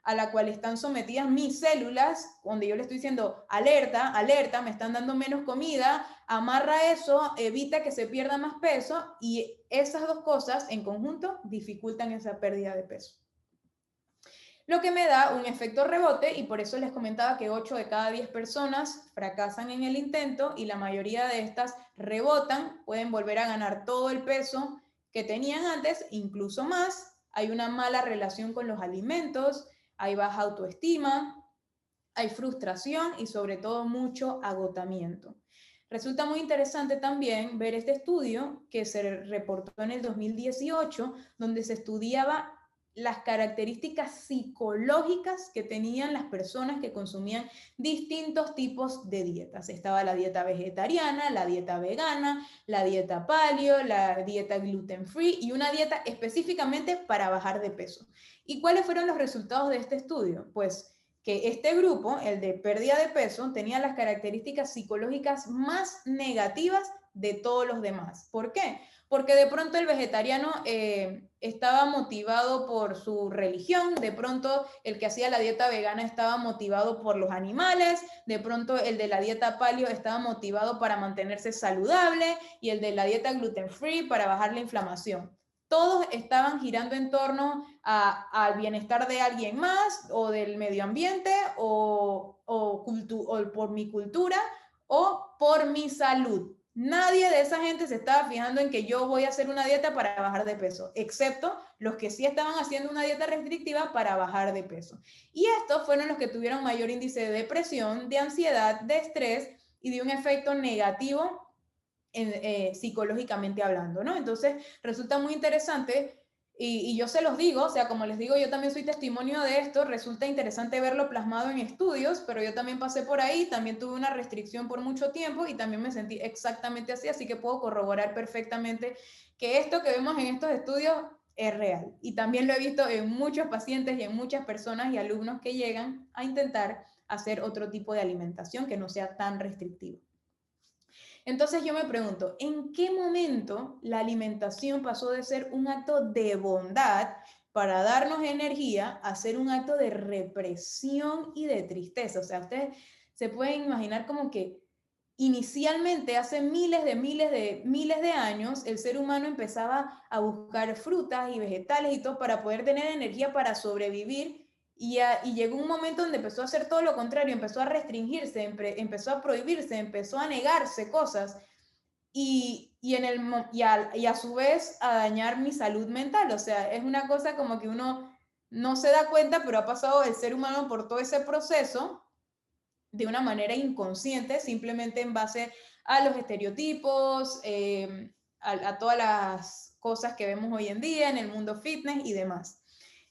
a la cual están sometidas mis células, donde yo le estoy diciendo alerta, alerta, me están dando menos comida, amarra eso, evita que se pierda más peso, y esas dos cosas en conjunto dificultan esa pérdida de peso. Lo que me da un efecto rebote, y por eso les comentaba que 8 de cada 10 personas fracasan en el intento y la mayoría de estas rebotan, pueden volver a ganar todo el peso que tenían antes, incluso más. Hay una mala relación con los alimentos, hay baja autoestima, hay frustración y sobre todo mucho agotamiento. Resulta muy interesante también ver este estudio que se reportó en el 2018, donde se estudiaba las características psicológicas que tenían las personas que consumían distintos tipos de dietas. Estaba la dieta vegetariana, la dieta vegana, la dieta paleo, la dieta gluten free y una dieta específicamente para bajar de peso. ¿Y cuáles fueron los resultados de este estudio? Pues que este grupo, el de pérdida de peso, tenía las características psicológicas más negativas de todos los demás. ¿Por qué? Porque de pronto el vegetariano estaba motivado por su religión, de pronto el que hacía la dieta vegana estaba motivado por los animales, de pronto el de la dieta paleo estaba motivado para mantenerse saludable y el de la dieta gluten free para bajar la inflamación. Todos estaban girando en torno al bienestar de alguien más o del medio ambiente o por mi cultura o por mi salud. Nadie de esa gente se estaba fijando en que yo voy a hacer una dieta para bajar de peso, excepto los que sí estaban haciendo una dieta restrictiva para bajar de peso. Y estos fueron los que tuvieron mayor índice de depresión, de ansiedad, de estrés y de un efecto negativo psicológicamente hablando, ¿no? Entonces resulta muy interesante y yo se los digo, o sea, como les digo, yo también soy testimonio de esto, resulta interesante verlo plasmado en estudios, pero yo también pasé por ahí, también tuve una restricción por mucho tiempo y también me sentí exactamente así que puedo corroborar perfectamente que esto que vemos en estos estudios es real. Y también lo he visto en muchos pacientes y en muchas personas y alumnos que llegan a intentar hacer otro tipo de alimentación que no sea tan restrictiva. Entonces yo me pregunto, ¿en qué momento la alimentación pasó de ser un acto de bondad para darnos energía a ser un acto de represión y de tristeza? O sea, ustedes se pueden imaginar como que inicialmente, hace miles de años, el ser humano empezaba a buscar frutas y vegetales y todo para poder tener energía para sobrevivir. Y llegó un momento donde empezó a hacer todo lo contrario, empezó a restringirse, empezó a prohibirse, empezó a negarse cosas y a su vez a dañar mi salud mental. O sea, es una cosa como que uno no se da cuenta, pero ha pasado el ser humano por todo ese proceso de una manera inconsciente, simplemente en base a los estereotipos, a todas las cosas que vemos hoy en día en el mundo fitness y demás.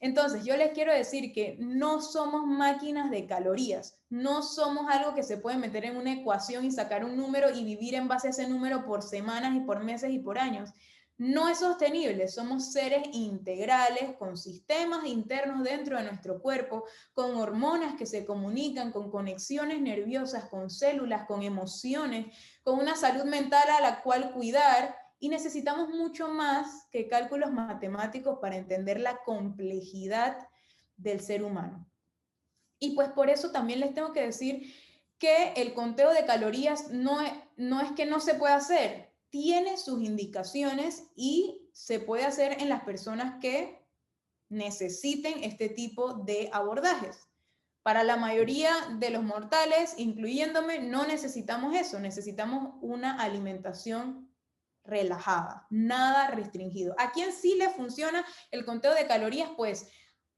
Entonces, yo les quiero decir que no somos máquinas de calorías, no somos algo que se puede meter en una ecuación y sacar un número y vivir en base a ese número por semanas y por meses y por años. No es sostenible, somos seres integrales con sistemas internos dentro de nuestro cuerpo, con hormonas que se comunican, con conexiones nerviosas, con células, con emociones, con una salud mental a la cual cuidar. Y necesitamos mucho más que cálculos matemáticos para entender la complejidad del ser humano. Y pues por eso también les tengo que decir que el conteo de calorías no es que no se pueda hacer, tiene sus indicaciones y se puede hacer en las personas que necesiten este tipo de abordajes. Para la mayoría de los mortales, incluyéndome, no necesitamos eso, necesitamos una alimentación relajada, nada restringido. ¿A quién sí le funciona el conteo de calorías? Pues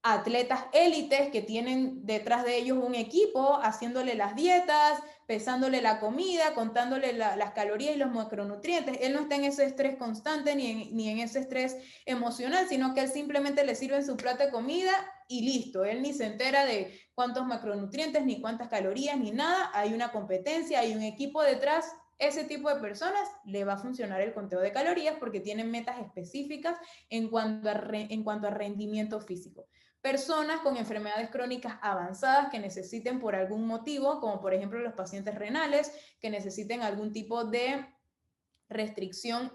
atletas élites que tienen detrás de ellos un equipo haciéndole las dietas, pesándole la comida, contándole las calorías y los macronutrientes. Él no está en ese estrés constante ni en ese estrés emocional, sino que él simplemente le sirve en su plato de comida y listo. Él ni se entera de cuántos macronutrientes, ni cuántas calorías, ni nada. Hay una competencia, hay un equipo detrás. Ese tipo de personas le va a funcionar el conteo de calorías porque tienen metas específicas en cuanto a rendimiento físico. personas con enfermedades crónicas avanzadas que necesiten por algún motivo, como por ejemplo los pacientes renales, que necesiten algún tipo de restricción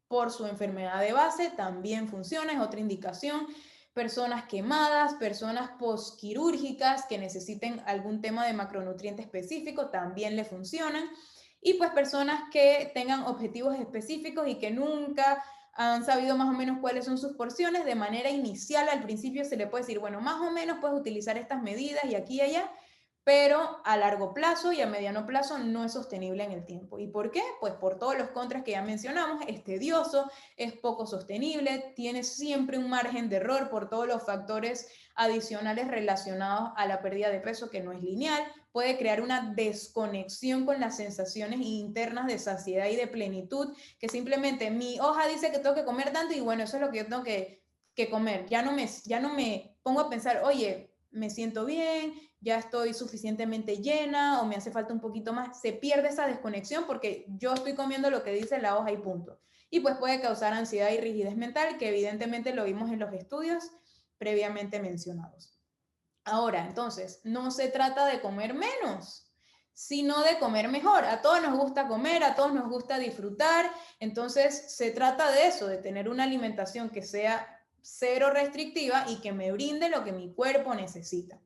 por su enfermedad de base, también funciona, es otra indicación. Personas quemadas, personas posquirúrgicas que necesiten algún tema de macronutriente específico, también le funcionan. Y pues personas que tengan objetivos específicos y que nunca han sabido más o menos cuáles son sus porciones, de manera inicial al principio se le puede decir, bueno, más o menos puedes utilizar estas medidas y aquí y allá, pero a largo plazo y a mediano plazo no es sostenible en el tiempo. ¿Y por qué? Pues por todos los contras que ya mencionamos, es tedioso, es poco sostenible, tiene siempre un margen de error por todos los factores adicionales relacionados a la pérdida de peso que no es lineal, puede crear una desconexión con las sensaciones internas de saciedad y de plenitud, que simplemente mi hoja dice que tengo que comer tanto y bueno, eso es lo que yo tengo que comer. Ya no me pongo a pensar, oye, me siento bien, ya estoy suficientemente llena o me hace falta un poquito más. Se pierde esa desconexión porque yo estoy comiendo lo que dice la hoja y punto. Y pues puede causar ansiedad y rigidez mental, que evidentemente lo vimos en los estudios previamente mencionados. Ahora, entonces, no se trata de comer menos, sino de comer mejor. A todos nos gusta comer, a todos nos gusta disfrutar, entonces se trata de eso, de tener una alimentación que sea cero restrictiva y que me brinde lo que mi cuerpo necesita.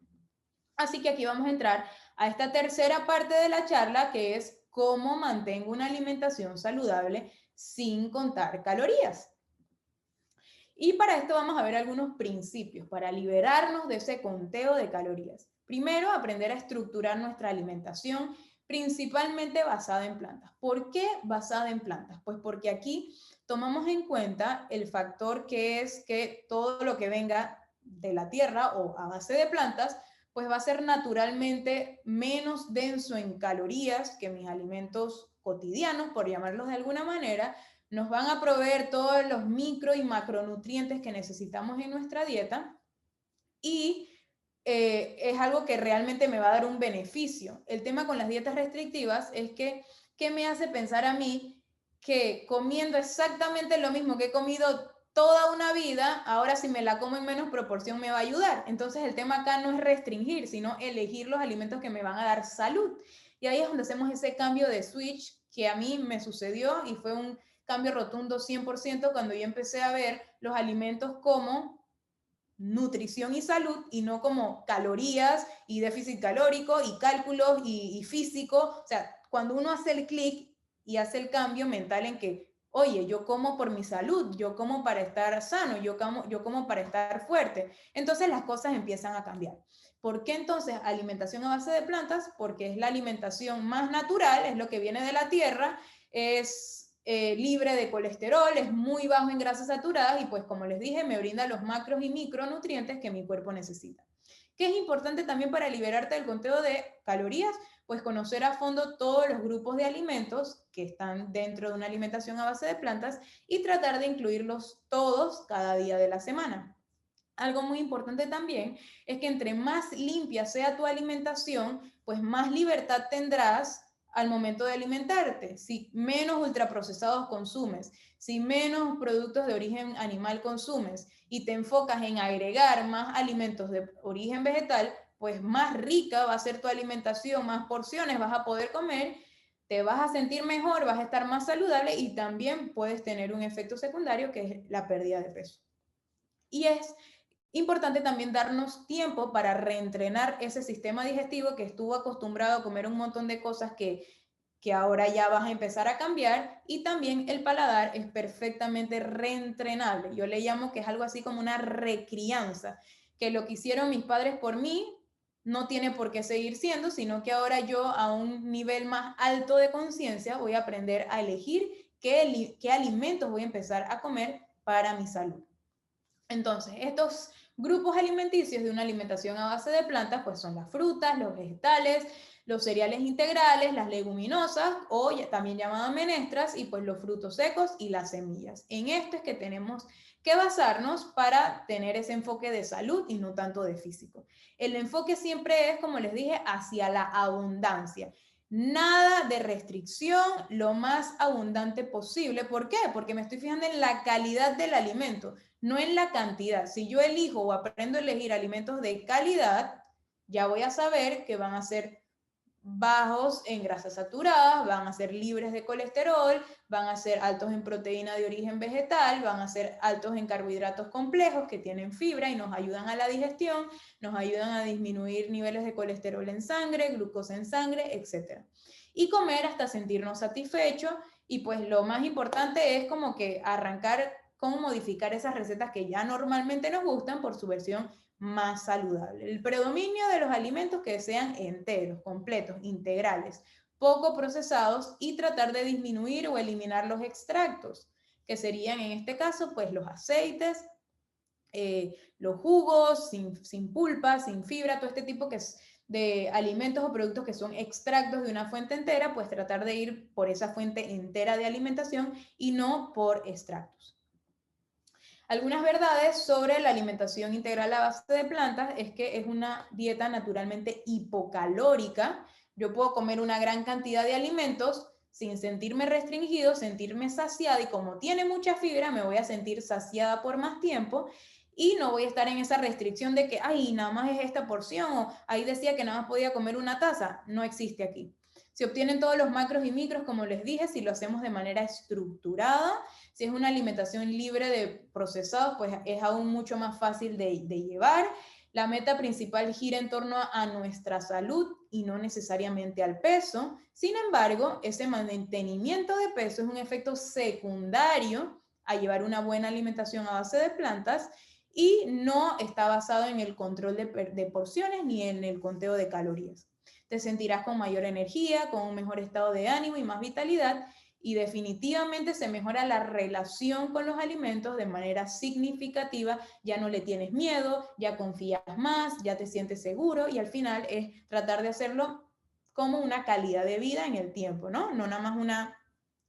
Así que aquí vamos a entrar a esta tercera parte de la charla, que es cómo mantengo una alimentación saludable sin contar calorías. Y para esto vamos a ver algunos principios para liberarnos de ese conteo de calorías. Primero, aprender a estructurar nuestra alimentación, principalmente basada en plantas. ¿Por qué basada en plantas? Pues porque aquí tomamos en cuenta el factor que es que todo lo que venga de la tierra o a base de plantas, pues va a ser naturalmente menos denso en calorías que mis alimentos cotidianos, por llamarlos de alguna manera, nos van a proveer todos los micro y macronutrientes que necesitamos en nuestra dieta y es algo que realmente me va a dar un beneficio. El tema con las dietas restrictivas es que, ¿qué me hace pensar a mí que comiendo exactamente lo mismo que he comido toda una vida, ahora si me la como en menos proporción me va a ayudar? Entonces el tema acá no es restringir, sino elegir los alimentos que me van a dar salud. Y ahí es donde hacemos ese cambio de switch que a mí me sucedió y fue un cambio rotundo 100% cuando yo empecé a ver los alimentos como nutrición y salud y no como calorías y déficit calórico y cálculos y físico. O sea, cuando uno hace el clic y hace el cambio mental en que, oye, yo como por mi salud, yo como para estar sano, yo como para estar fuerte, entonces las cosas empiezan a cambiar. ¿Por qué entonces alimentación a base de plantas? Porque es la alimentación más natural, es lo que viene de la tierra, es libre de colesterol, es muy bajo en grasas saturadas y pues como les dije, me brinda los macros y micronutrientes que mi cuerpo necesita. ¿Qué es importante también para liberarte del conteo de calorías? Pues conocer a fondo todos los grupos de alimentos que están dentro de una alimentación a base de plantas y tratar de incluirlos todos cada día de la semana. Algo muy importante también es que entre más limpia sea tu alimentación, pues más libertad tendrás al momento de alimentarte. Si menos ultraprocesados consumes, si menos productos de origen animal consumes y te enfocas en agregar más alimentos de origen vegetal, pues más rica va a ser tu alimentación, más porciones vas a poder comer, te vas a sentir mejor, vas a estar más saludable y también puedes tener un efecto secundario que es la pérdida de peso. Y es importante también darnos tiempo para reentrenar ese sistema digestivo que estuvo acostumbrado a comer un montón de cosas que ahora ya vas a empezar a cambiar, y también el paladar es perfectamente reentrenable. Yo le llamo que es algo así como una recrianza, que lo que hicieron mis padres por mí no tiene por qué seguir siendo, sino que ahora yo a un nivel más alto de conciencia voy a aprender a elegir qué alimentos voy a empezar a comer para mi salud. Entonces, estos grupos alimenticios de una alimentación a base de plantas, pues son las frutas, los vegetales, los cereales integrales, las leguminosas o también llamadas menestras y pues los frutos secos y las semillas. En esto es que tenemos que basarnos para tener ese enfoque de salud y no tanto de físico. El enfoque siempre es, como les dije, hacia la abundancia. Nada de restricción, lo más abundante posible. ¿Por qué? Porque me estoy fijando en la calidad del alimento, no en la cantidad. Si yo elijo o aprendo a elegir alimentos de calidad, ya voy a saber que van a ser bajos en grasas saturadas, van a ser libres de colesterol, van a ser altos en proteína de origen vegetal, van a ser altos en carbohidratos complejos que tienen fibra y nos ayudan a la digestión, nos ayudan a disminuir niveles de colesterol en sangre, glucosa en sangre, etc. Y comer hasta sentirnos satisfechos, y pues lo más importante es como que arrancar cómo modificar esas recetas que ya normalmente nos gustan por su versión más saludable. El predominio de los alimentos que sean enteros, completos, integrales, poco procesados, y tratar de disminuir o eliminar los extractos, que serían en este caso pues los aceites, los jugos sin pulpa, sin fibra, todo este tipo de alimentos o productos que son extractos de una fuente entera, pues tratar de ir por esa fuente entera de alimentación y no por extractos. Algunas verdades sobre la alimentación integral a base de plantas es que es una dieta naturalmente hipocalórica. Yo puedo comer una gran cantidad de alimentos sin sentirme restringido, sentirme saciada, y como tiene mucha fibra me voy a sentir saciada por más tiempo y no voy a estar en esa restricción de que, ay, nada más es esta porción, o ahí decía que nada más podía comer una taza. No existe aquí. Se obtienen todos los macros y micros, como les dije, si lo hacemos de manera estructurada. Si es una alimentación libre de procesados, pues es aún mucho más fácil de llevar. La meta principal gira en torno a nuestra salud y no necesariamente al peso. Sin embargo, ese mantenimiento de peso es un efecto secundario a llevar una buena alimentación a base de plantas, y no está basado en el control de porciones ni en el conteo de calorías. Te sentirás con mayor energía, con un mejor estado de ánimo y más vitalidad, y definitivamente se mejora la relación con los alimentos de manera significativa. Ya no le tienes miedo, ya confías más, ya te sientes seguro, y al final es tratar de hacerlo como una calidad de vida en el tiempo, ¿no? No nada más una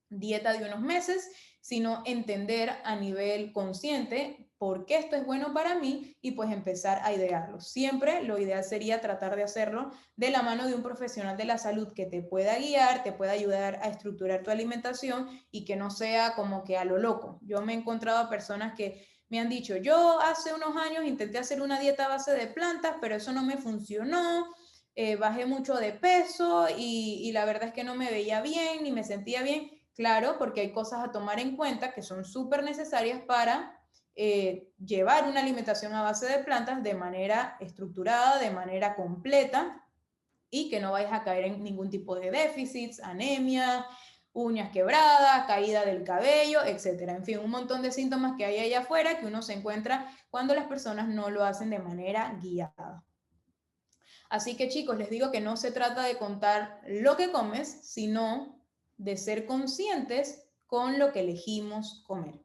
dieta de unos meses, sino entender a nivel consciente por qué esto es bueno para mí y pues empezar a idearlo. Siempre lo ideal sería tratar de hacerlo de la mano de un profesional de la salud que te pueda guiar, te pueda ayudar a estructurar tu alimentación y que no sea como que a lo loco. Yo me he encontrado a personas que me han dicho, yo hace unos años intenté hacer una dieta a base de plantas, pero eso no me funcionó. Bajé mucho de peso y la verdad es que no me veía bien ni me sentía bien. Claro, porque hay cosas a tomar en cuenta que son súper necesarias para llevar una alimentación a base de plantas de manera estructurada, de manera completa, y que no vayas a caer en ningún tipo de déficits, anemia, uñas quebradas, caída del cabello, etcétera. En fin, un montón de síntomas que hay allá afuera que uno se encuentra cuando las personas no lo hacen de manera guiada. Así que, chicos, les digo que no se trata de contar lo que comes, sino de ser conscientes con lo que elegimos comer.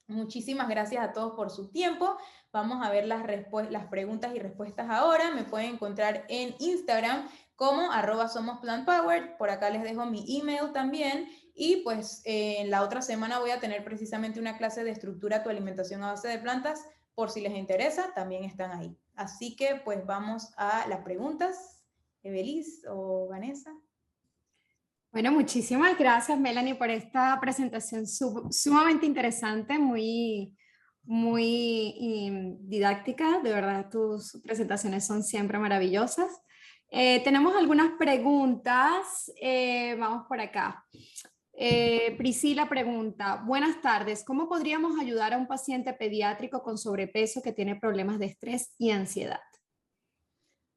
Muchísimas gracias a todos por su tiempo. Vamos a ver las preguntas y respuestas ahora. Me pueden encontrar en Instagram como @somosplantpower. Por acá les dejo mi email también. Y pues en la otra semana voy a tener precisamente una clase de estructura tu alimentación a base de plantas. Por si les interesa, también están ahí. Así que pues vamos a las preguntas. Evelis o Vanessa. Bueno, muchísimas gracias, Melanie, por esta presentación sumamente interesante, muy didáctica. De verdad, tus presentaciones son siempre maravillosas. Tenemos algunas preguntas. Vamos por acá. Priscila pregunta, buenas tardes, ¿cómo podríamos ayudar a un paciente pediátrico con sobrepeso que tiene problemas de estrés y ansiedad?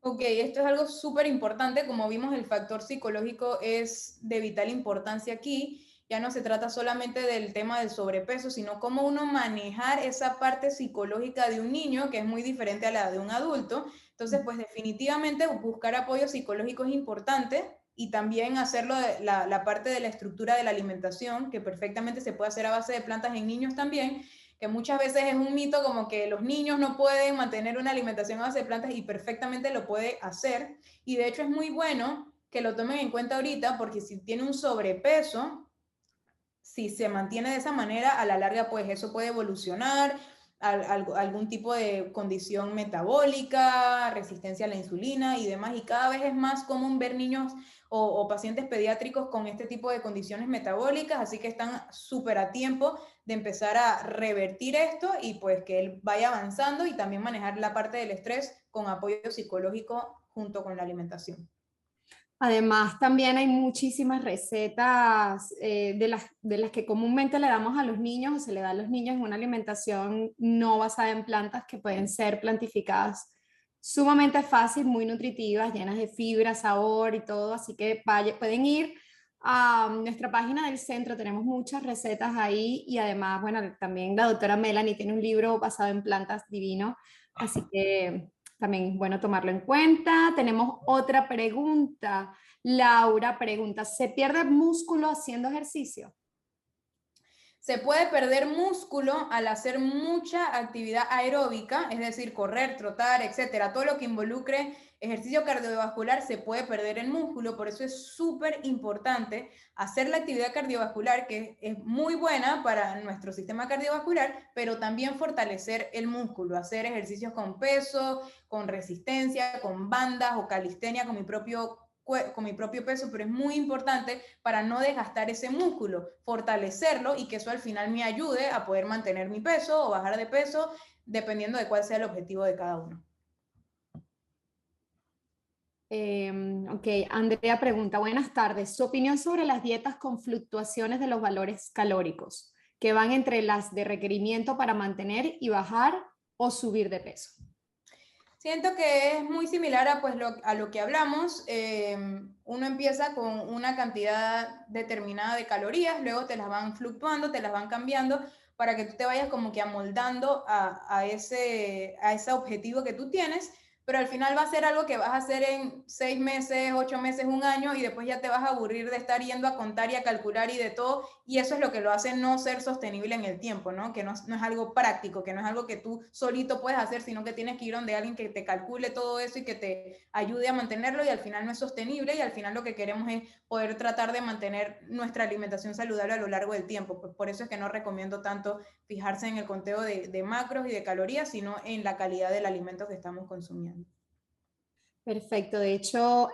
Ok, esto es algo súper importante. Como vimos, el factor psicológico es de vital importancia aquí. Ya no se trata solamente del tema del sobrepeso, sino cómo uno manejar esa parte psicológica de un niño, que es muy diferente a la de un adulto. Entonces, pues definitivamente buscar apoyo psicológico es importante, y también hacerlo la parte de la estructura de la alimentación, que perfectamente se puede hacer a base de plantas en niños también, que muchas veces es un mito como que los niños no pueden mantener una alimentación a base de plantas, y perfectamente lo puede hacer. Y de hecho es muy bueno que lo tomen en cuenta ahorita, porque si tiene un sobrepeso, si se mantiene de esa manera, a la larga pues eso puede evolucionar algún tipo de condición metabólica, resistencia a la insulina y demás, y cada vez es más común ver niños o pacientes pediátricos con este tipo de condiciones metabólicas, así que están súper a tiempo de empezar a revertir esto y pues que él vaya avanzando y también manejar la parte del estrés con apoyo psicológico junto con la alimentación. Además, también hay muchísimas recetas de las que comúnmente le damos a los niños o se le da a los niños en una alimentación no basada en plantas que pueden ser plantificadas sumamente fácil, muy nutritivas, llenas de fibra, sabor y todo. Así que pueden ir a nuestra página del centro, tenemos muchas recetas ahí y además, bueno, también la doctora Melanie tiene un libro basado en plantas divino. Así que también bueno tomarlo en cuenta. Tenemos otra pregunta. Laura pregunta, ¿se pierde músculo haciendo ejercicio? Se puede perder músculo al hacer mucha actividad aeróbica, es decir, correr, trotar, etcétera. Todo lo que involucre ejercicio cardiovascular se puede perder el músculo, por eso es súper importante hacer la actividad cardiovascular, que es muy buena para nuestro sistema cardiovascular, pero también fortalecer el músculo, hacer ejercicios con peso, con resistencia, con bandas o calistenia con mi propio peso, pero es muy importante para no desgastar ese músculo, fortalecerlo y que eso al final me ayude a poder mantener mi peso o bajar de peso, dependiendo de cuál sea el objetivo de cada uno. Ok, Andrea pregunta, buenas tardes. Su opinión sobre las dietas con fluctuaciones de los valores calóricos, que van entre las de requerimiento para mantener y bajar o subir de peso. Siento que es muy similar a, pues, a lo que hablamos. Uno empieza con una cantidad determinada de calorías, luego te las van fluctuando, te las van cambiando para que tú te vayas como que amoldando a ese objetivo que tú tienes, pero al final va a ser algo que vas a hacer en 6 meses, 8 meses, un año y después ya te vas a aburrir de estar yendo a contar y a calcular y de todo, y eso es lo que lo hace no ser sostenible en el tiempo, ¿no? Que no es algo práctico, que no es algo que tú solito puedes hacer, sino que tienes que ir donde alguien que te calcule todo eso y que te ayude a mantenerlo, y al final no es sostenible, y al final lo que queremos es poder tratar de mantener nuestra alimentación saludable a lo largo del tiempo. Pues por eso es que no recomiendo tanto fijarse en el conteo de macros y de calorías, sino en la calidad del alimento que estamos consumiendo. Perfecto, de hecho,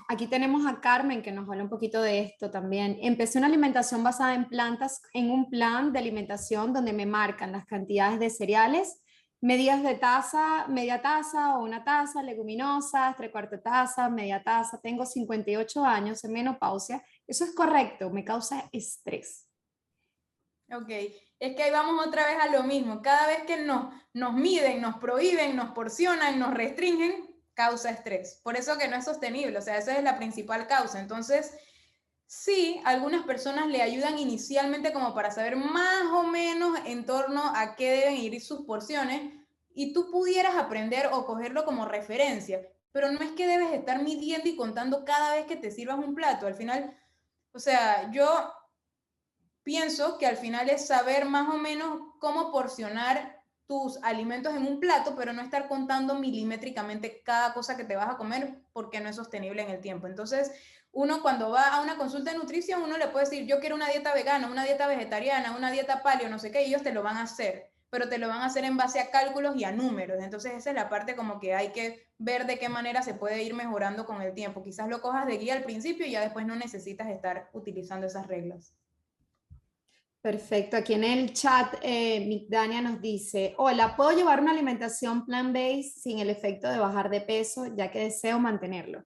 aquí tenemos a Carmen que nos habla un poquito de esto también. Empecé una alimentación basada en plantas en un plan de alimentación donde me marcan las cantidades de cereales, medidas de taza, media taza o una taza, leguminosas, tres cuartos taza, media taza. Tengo 58 años en menopausia. Eso es correcto, me causa estrés. Ok, es que ahí vamos otra vez a lo mismo. Cada vez que nos miden, nos prohíben, nos porcionan, nos restringen, causa estrés. Por eso que no es sostenible, o sea, esa es la principal causa. Entonces, sí, algunas personas le ayudan inicialmente como para saber más o menos en torno a qué deben ir sus porciones y tú pudieras aprender o cogerlo como referencia, pero no es que debes estar midiendo y contando cada vez que te sirvas un plato. Al final, o sea, yo pienso que al final es saber más o menos cómo porcionar tus alimentos en un plato, pero no estar contando milimétricamente cada cosa que te vas a comer porque no es sostenible en el tiempo. Entonces, uno cuando va a una consulta de nutrición, uno le puede decir, yo quiero una dieta vegana, una dieta vegetariana, una dieta paleo, no sé qué, y ellos te lo van a hacer, pero te lo van a hacer en base a cálculos y a números. Entonces, esa es la parte como que hay que ver de qué manera se puede ir mejorando con el tiempo. Quizás lo cojas de guía al principio y ya después no necesitas estar utilizando esas reglas. Perfecto. Aquí en el chat, Dania nos dice, hola, ¿puedo llevar una alimentación plant-based sin el efecto de bajar de peso, ya que deseo mantenerlo?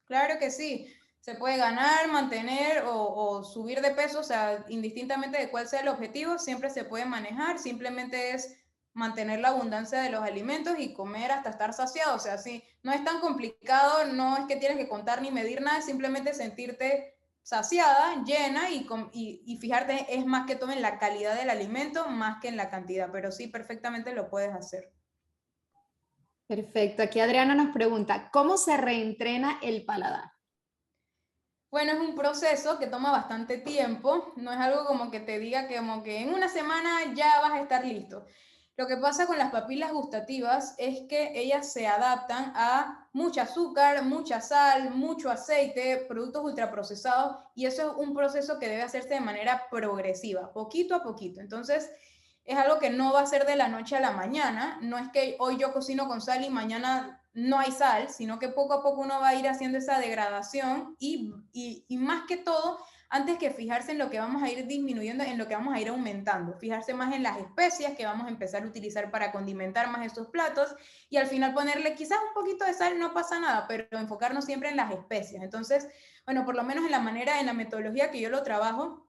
Claro que sí, se puede ganar, mantener o subir de peso, o sea, indistintamente de cuál sea el objetivo, siempre se puede manejar, simplemente es mantener la abundancia de los alimentos y comer hasta estar saciado, o sea, sí, no es tan complicado, no es que tienes que contar ni medir nada, es simplemente sentirte saciada, llena y fijarte es más que todo en la calidad del alimento más que en la cantidad, pero sí, perfectamente lo puedes hacer. Perfecto. Aquí Adriana nos pregunta, ¿cómo se reentrena el paladar? Bueno, es un proceso que toma bastante tiempo, no es algo como que te diga que como que en una semana ya vas a estar listo. Lo que pasa con las papilas gustativas es que ellas se adaptan a mucho azúcar, mucha sal, mucho aceite, productos ultraprocesados, y eso es un proceso que debe hacerse de manera progresiva, poquito a poquito. Entonces, es algo que no va a ser de la noche a la mañana. No es que hoy yo cocino con sal y mañana no hay sal, sino que poco a poco uno va a ir haciendo esa degradación y más que todo, antes que fijarse en lo que vamos a ir disminuyendo, en lo que vamos a ir aumentando, fijarse más en las especias que vamos a empezar a utilizar para condimentar más estos platos y al final ponerle quizás un poquito de sal, no pasa nada, pero enfocarnos siempre en las especias. Entonces, bueno, por lo menos en la manera, en la metodología que yo lo trabajo,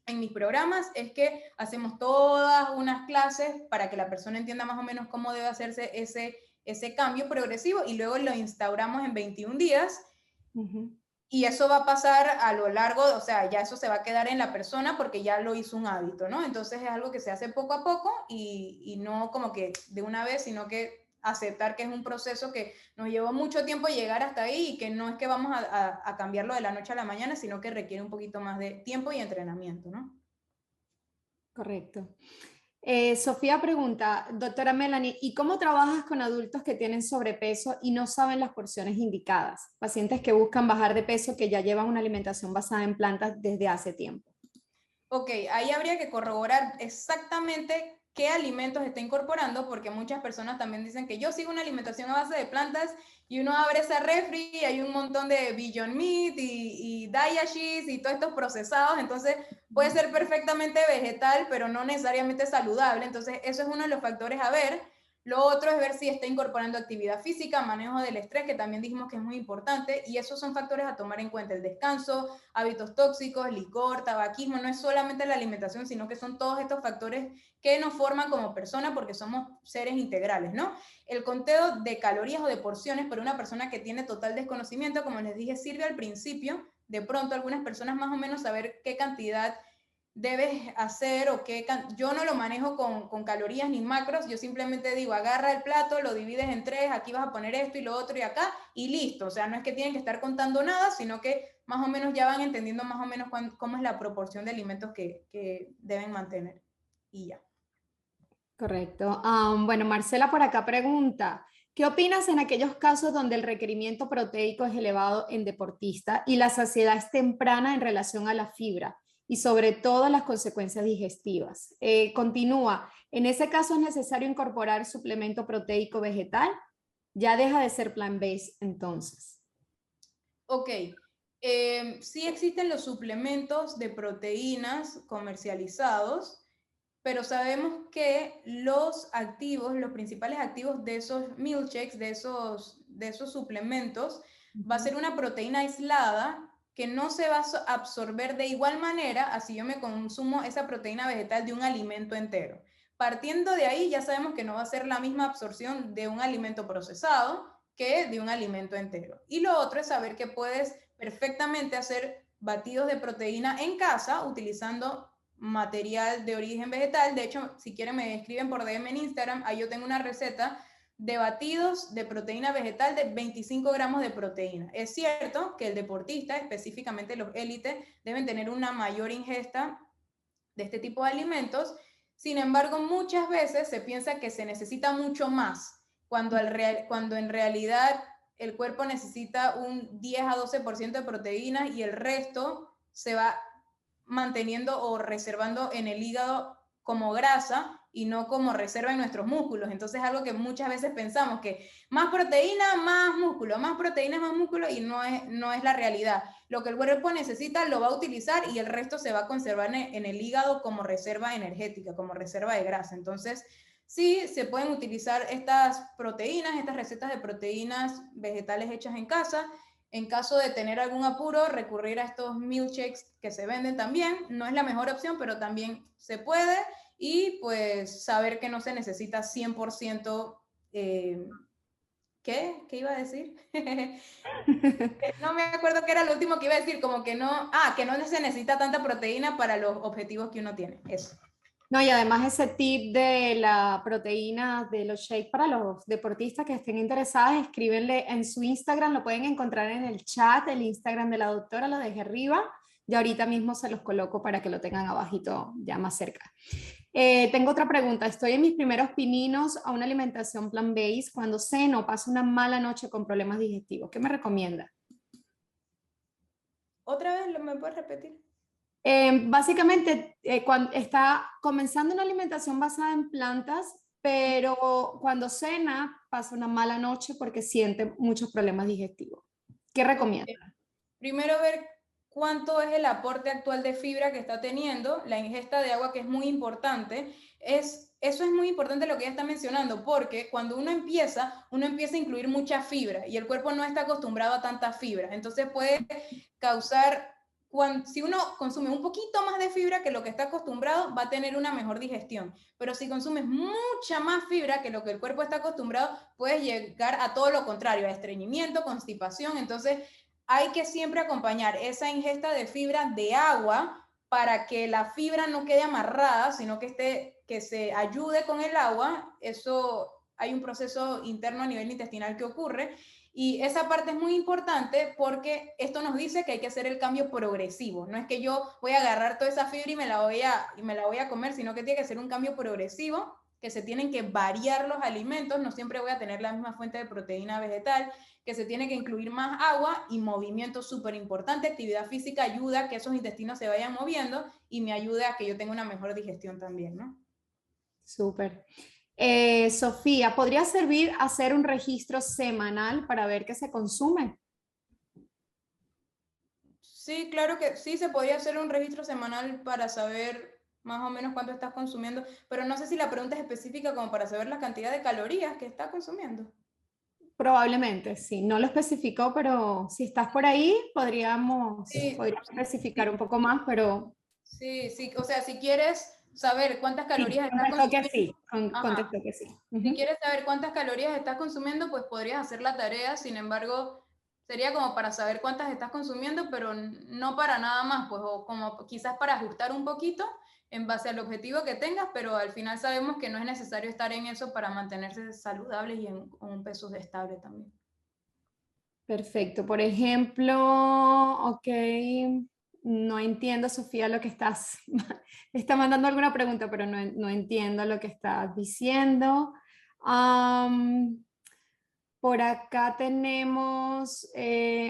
en mis programas es que hacemos todas unas clases para que la persona entienda más o menos cómo debe hacerse ese cambio progresivo y luego lo instauramos en 21 días. Y eso va a pasar a lo largo, o sea, ya eso se va a quedar en la persona porque ya lo hizo un hábito, ¿no? Entonces es algo que se hace poco a poco y no como que de una vez, sino que aceptar que es un proceso que nos llevó mucho tiempo llegar hasta ahí y que no es que vamos a cambiarlo de la noche a la mañana, sino que requiere un poquito más de tiempo y entrenamiento, ¿no? Correcto. Sofía pregunta, doctora Melanie, ¿y cómo trabajas con adultos que tienen sobrepeso y no saben las porciones indicadas? Pacientes que buscan bajar de peso que ya llevan una alimentación basada en plantas desde hace tiempo. Ok, ahí habría que corroborar exactamente qué alimentos está incorporando, porque muchas personas también dicen que yo sigo una alimentación a base de plantas y uno abre esa refri y hay un montón de Beyond Meat y Daiashis y todos estos procesados, entonces puede ser perfectamente vegetal, pero no necesariamente saludable, entonces eso es uno de los factores a ver. Lo otro es ver si está incorporando actividad física, manejo del estrés, que también dijimos que es muy importante, y esos son factores a tomar en cuenta, el descanso, hábitos tóxicos, licor, tabaquismo, no es solamente la alimentación, sino que son todos estos factores que nos forman como persona porque somos seres integrales, ¿no? El conteo de calorías o de porciones para una persona que tiene total desconocimiento, como les dije, sirve al principio, de pronto algunas personas más o menos saber qué cantidad debes hacer o qué, yo no lo manejo con calorías ni macros, yo simplemente digo, agarra el plato, lo divides en tres, aquí vas a poner esto y lo otro y acá, y listo, o sea, no es que tienen que estar contando nada, sino que más o menos ya van entendiendo más o menos cómo es la proporción de alimentos que deben mantener, y ya. Correcto. Bueno, Marcela por acá pregunta, ¿qué opinas en aquellos casos donde el requerimiento proteico es elevado en deportista y la saciedad es temprana en relación a la fibra y sobre todo las consecuencias digestivas? Continúa, ¿en ese caso es necesario incorporar suplemento proteico vegetal? Ya deja de ser plant-based entonces. Ok, sí existen los suplementos de proteínas comercializados, pero sabemos que los activos, los principales activos de esos milkshakes, de esos suplementos, va a ser una proteína aislada que no se va a absorber de igual manera así yo me consumo esa proteína vegetal de un alimento entero. Partiendo de ahí ya sabemos que no va a ser la misma absorción de un alimento procesado que de un alimento entero. Y lo otro es saber que puedes perfectamente hacer batidos de proteína en casa utilizando material de origen vegetal. De hecho, si quieren me escriben por DM en Instagram, ahí yo tengo una receta de batidos de proteína vegetal de 25 gramos de proteína. Es cierto que el deportista, específicamente los élites, deben tener una mayor ingesta de este tipo de alimentos. Sin embargo, muchas veces se piensa que se necesita mucho más, cuando en realidad el cuerpo necesita un 10 a 12% de proteínas y el resto se va manteniendo o reservando en el hígado como grasa y no como reserva en nuestros músculos. Entonces es algo que muchas veces pensamos que más proteína, más músculo, más proteína, más músculo, y no es la realidad. Lo que el cuerpo necesita lo va a utilizar y el resto se va a conservar en el hígado como reserva energética, como reserva de grasa. Entonces, sí, se pueden utilizar estas proteínas, estas recetas de proteínas vegetales hechas en casa. En caso de tener algún apuro, recurrir a estos milkshakes que se venden también. No es la mejor opción, pero también se puede. Y pues saber que no se necesita 100%. ¿Qué iba a decir? No me acuerdo qué era lo último que iba a decir, como que no se necesita tanta proteína para los objetivos que uno tiene. Eso. No, y además ese tip de la proteína de los shakes para los deportistas que estén interesadas, escríbenle en su Instagram, lo pueden encontrar en el chat, el Instagram de la doctora, lo dejé arriba, y ahorita mismo se los coloco para que lo tengan abajito, ya más cerca. Tengo otra pregunta, estoy en mis primeros pininos a una alimentación plant-based, cuando ceno paso una mala noche con problemas digestivos, ¿qué me recomienda? ¿Otra vez me puedes repetir? Básicamente, cuando está comenzando una alimentación basada en plantas, pero cuando cena pasa una mala noche porque siente muchos problemas digestivos. ¿Qué Ok. recomienda? Primero ver cuánto es el aporte actual de fibra que está teniendo, la ingesta de agua, que es muy importante. Eso es muy importante lo que ella está mencionando, porque cuando uno empieza a incluir mucha fibra y el cuerpo no está acostumbrado a tanta fibra. Entonces puede causar, si uno consume un poquito más de fibra que lo que está acostumbrado, va a tener una mejor digestión. Pero si consumes mucha más fibra que lo que el cuerpo está acostumbrado, puedes llegar a todo lo contrario, a estreñimiento, constipación. Entonces, hay que siempre acompañar esa ingesta de fibra de agua para que la fibra no quede amarrada, sino que se ayude con el agua. Eso hay un proceso interno a nivel intestinal que ocurre. Y esa parte es muy importante porque esto nos dice que hay que hacer el cambio progresivo. No es que yo voy a agarrar toda esa fibra y me la voy a comer, sino que tiene que ser un cambio progresivo, que se tienen que variar los alimentos. No siempre voy a tener la misma fuente de proteína vegetal, que se tiene que incluir más agua y movimiento súper importante. Actividad física ayuda a que esos intestinos se vayan moviendo y me ayuda a que yo tenga una mejor digestión también, ¿no? Súper. Sofía, ¿podría servir hacer un registro semanal para ver qué se consume? Sí, claro que sí, se podría hacer un registro semanal para saber más o menos cuánto estás consumiendo, pero no sé si la pregunta es específica como para saber la cantidad de calorías que estás consumiendo. Probablemente, sí. No lo especificó, pero si estás por ahí, Sí, podríamos especificar sí, un poco más, pero sí, sí, o sea, si quieres saber cuántas sí, calorías estás contestó que consumiendo, sí, ajá, contestó que sí. si Ujú. quieres saber cuántas calorías estás consumiendo, pues podrías hacer la tarea. Sin embargo, sería como para saber cuántas estás consumiendo, pero no para nada más, pues, o como quizás para ajustar un poquito en base al objetivo que tengas, pero al final sabemos que no es necesario estar en eso para mantenerse saludables y en un peso estable también. Perfecto. Por ejemplo, ok, no entiendo, Sofía, lo que estás, está mandando alguna pregunta, pero no entiendo lo que estás diciendo. Am, por acá tenemos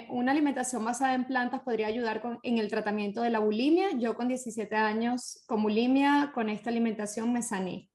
una alimentación basada en plantas podría ayudar en el tratamiento de la bulimia. Yo con 17 años con bulimia, con esta alimentación me sané.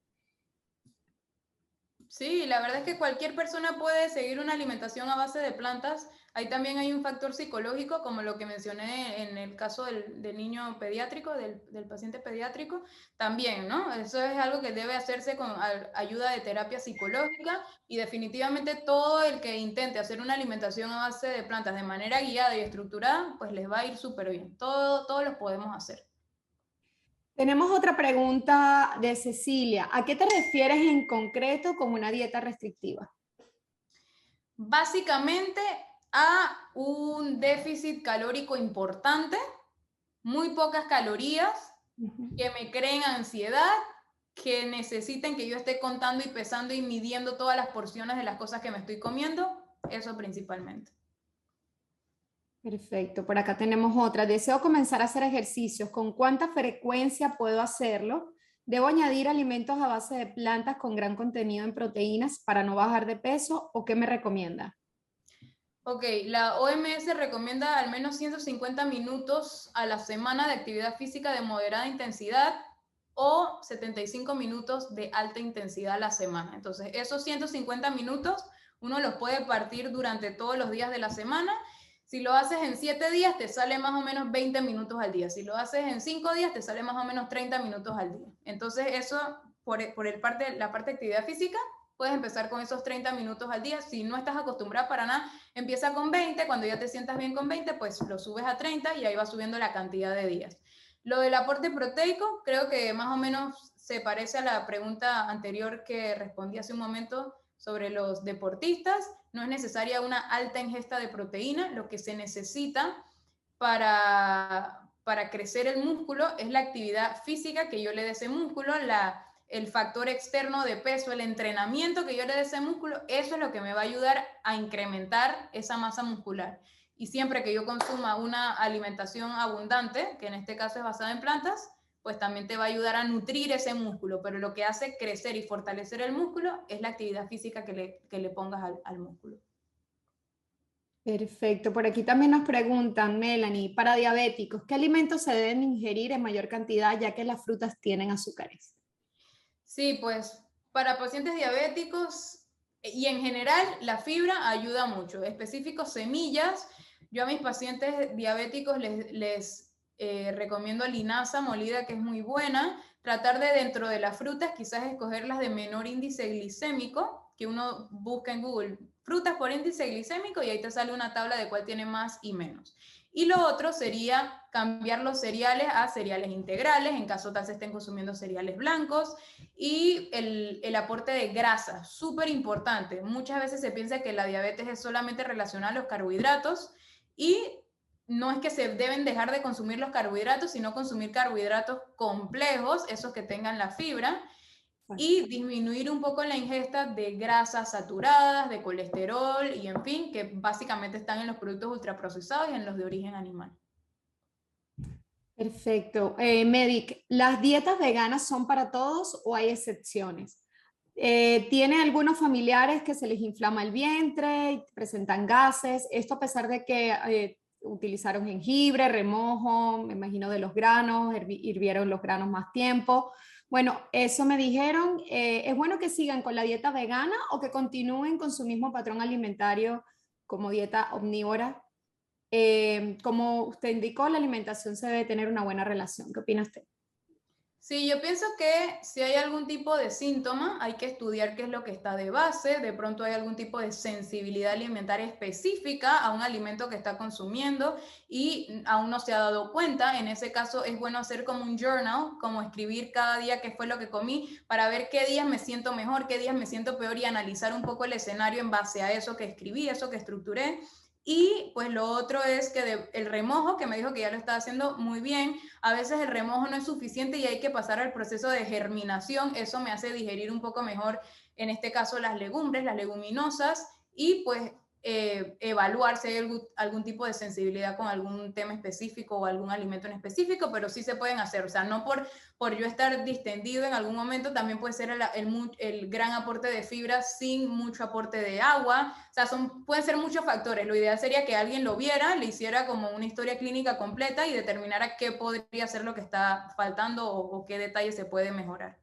Sí, la verdad es que cualquier persona puede seguir una alimentación a base de plantas. Ahí también hay un factor psicológico, como lo que mencioné en el caso del niño pediátrico, del paciente pediátrico, también, ¿no? Eso es algo que debe hacerse con ayuda de terapia psicológica y definitivamente todo el que intente hacer una alimentación a base de plantas de manera guiada y estructurada, pues les va a ir súper bien. Todo lo podemos hacer. Tenemos otra pregunta de Cecilia. ¿A qué te refieres en concreto con una dieta restrictiva? Básicamente a un déficit calórico importante, muy pocas calorías, Ujú. que me creen ansiedad, que necesiten que yo esté contando y pesando y midiendo todas las porciones de las cosas que me estoy comiendo, eso principalmente. Perfecto. Por acá tenemos otra. Deseo comenzar a hacer ejercicios. ¿Con cuánta frecuencia puedo hacerlo? ¿Debo añadir alimentos a base de plantas con gran contenido en proteínas para no bajar de peso o qué me recomienda? Ok, la OMS recomienda al menos 150 minutos a la semana de actividad física de moderada intensidad o 75 minutos de alta intensidad a la semana. Entonces, esos 150 minutos uno los puede partir durante todos los días de la semana. Si lo haces en 7 días, te sale más o menos 20 minutos al día. Si lo haces en 5 días, te sale más o menos 30 minutos al día. Entonces, eso la parte de actividad física, puedes empezar con esos 30 minutos al día. Si no estás acostumbrada para nada, empieza con 20, cuando ya te sientas bien con 20, pues lo subes a 30 y ahí va subiendo la cantidad de días. Lo del aporte proteico, creo que más o menos se parece a la pregunta anterior que respondí hace un momento sobre los deportistas. No es necesaria una alta ingesta de proteína, lo que se necesita para crecer el músculo es la actividad física que yo le dé ese músculo, el factor externo de peso, el entrenamiento que yo le dé ese músculo, eso es lo que me va a ayudar a incrementar esa masa muscular. Y siempre que yo consuma una alimentación abundante, que en este caso es basada en plantas, pues también te va a ayudar a nutrir ese músculo, pero lo que hace crecer y fortalecer el músculo es la actividad física que le pongas al músculo. Perfecto. Por aquí también nos preguntan, Melanie, para diabéticos, ¿qué alimentos se deben ingerir en mayor cantidad ya que las frutas tienen azúcares? Sí, pues para pacientes diabéticos y en general la fibra ayuda mucho. Específicos semillas, yo a mis pacientes diabéticos les recomiendo linaza molida, que es muy buena. Tratar de dentro de las frutas quizás escoger las de menor índice glicémico, que uno busca en Google frutas por índice glicémico y ahí te sale una tabla de cuál tiene más y menos. Y lo otro sería cambiar los cereales a cereales integrales, en caso tal se estén consumiendo cereales blancos. Y el aporte de grasa, súper importante. Muchas veces se piensa que la diabetes es solamente relacionada a los carbohidratos y no es que se deben dejar de consumir los carbohidratos, sino consumir carbohidratos complejos, esos que tengan la fibra, y disminuir un poco la ingesta de grasas saturadas, de colesterol y en fin, que básicamente están en los productos ultraprocesados y en los de origen animal. Perfecto. Medic, ¿las dietas veganas son para todos o hay excepciones? ¿Tiene algunos familiares que se les inflama el vientre y presentan gases? Esto a pesar de que utilizaron jengibre, remojo, me imagino de los granos, hirvieron los granos más tiempo. Bueno, eso me dijeron. ¿Es bueno que sigan con la dieta vegana o que continúen con su mismo patrón alimentario como dieta omnívora? Como usted indicó, la alimentación se debe tener una buena relación. ¿Qué opina usted? Sí, yo pienso que si hay algún tipo de síntoma, hay que estudiar qué es lo que está de base. De pronto hay algún tipo de sensibilidad alimentaria específica a un alimento que está consumiendo y aún no se ha dado cuenta. En ese caso es bueno hacer como un journal, como escribir cada día qué fue lo que comí para ver qué días me siento mejor, qué días me siento peor y analizar un poco el escenario en base a eso que escribí, eso que estructuré. Y pues lo otro es que el remojo, que me dijo que ya lo estaba haciendo muy bien, a veces el remojo no es suficiente y hay que pasar al proceso de germinación. Eso me hace digerir un poco mejor, en este caso, las legumbres, las leguminosas, y pues evaluar si hay algún tipo de sensibilidad con algún tema específico o algún alimento en específico, pero sí se pueden hacer. O sea, no por yo estar distendido en algún momento, también puede ser el gran aporte de fibra sin mucho aporte de agua. O sea, pueden ser muchos factores. Lo ideal sería que alguien lo viera, le hiciera como una historia clínica completa y determinara qué podría ser lo que está faltando o qué detalle se puede mejorar.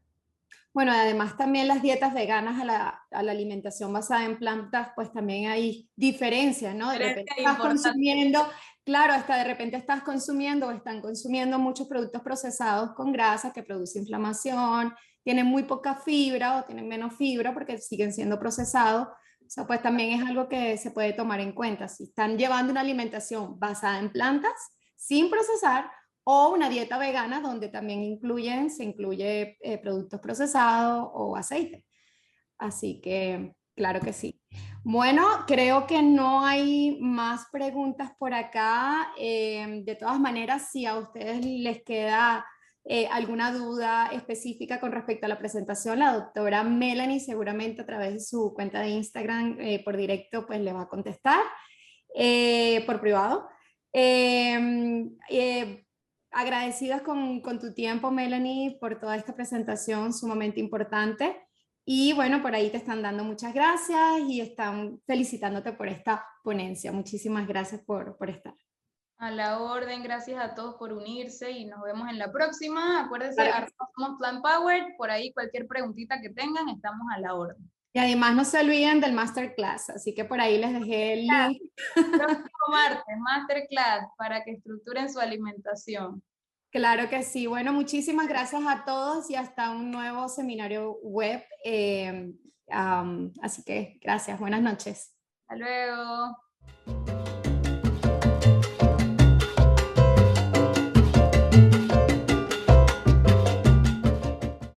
Bueno, además también las dietas veganas a la alimentación basada en plantas, pues también hay diferencias, ¿no? De repente Diferencia estás importante. consumiendo, claro, hasta de repente estás consumiendo o están consumiendo muchos productos procesados con grasa que produce inflamación, tienen muy poca fibra o tienen menos fibra porque siguen siendo procesados. O sea, pues también es algo que se puede tomar en cuenta. Si están llevando una alimentación basada en plantas, sin procesar, o una dieta vegana donde también se incluye productos procesados o aceite. Así que, claro que sí. Bueno, creo que no hay más preguntas por acá. De todas maneras, si a ustedes les queda alguna duda específica con respecto a la presentación, la doctora Melanie seguramente a través de su cuenta de Instagram por directo pues le va a contestar por privado. Eh, eh, Agradecidas con tu tiempo, Melanie, por toda esta presentación sumamente importante. Y bueno, por ahí te están dando muchas gracias y están felicitándote por esta ponencia. Muchísimas gracias por estar. A la orden, gracias a todos por unirse y nos vemos en la próxima. Acuérdense, Claro que sí. somos Plan Power, por ahí cualquier preguntita que tengan, estamos a la orden. Y además no se olviden del masterclass, así que por ahí les dejé el link. Próximo martes, masterclass para que estructuren su alimentación. Claro que sí. Bueno, muchísimas gracias a todos y hasta un nuevo seminario web. Así que gracias. Buenas noches. Hasta luego.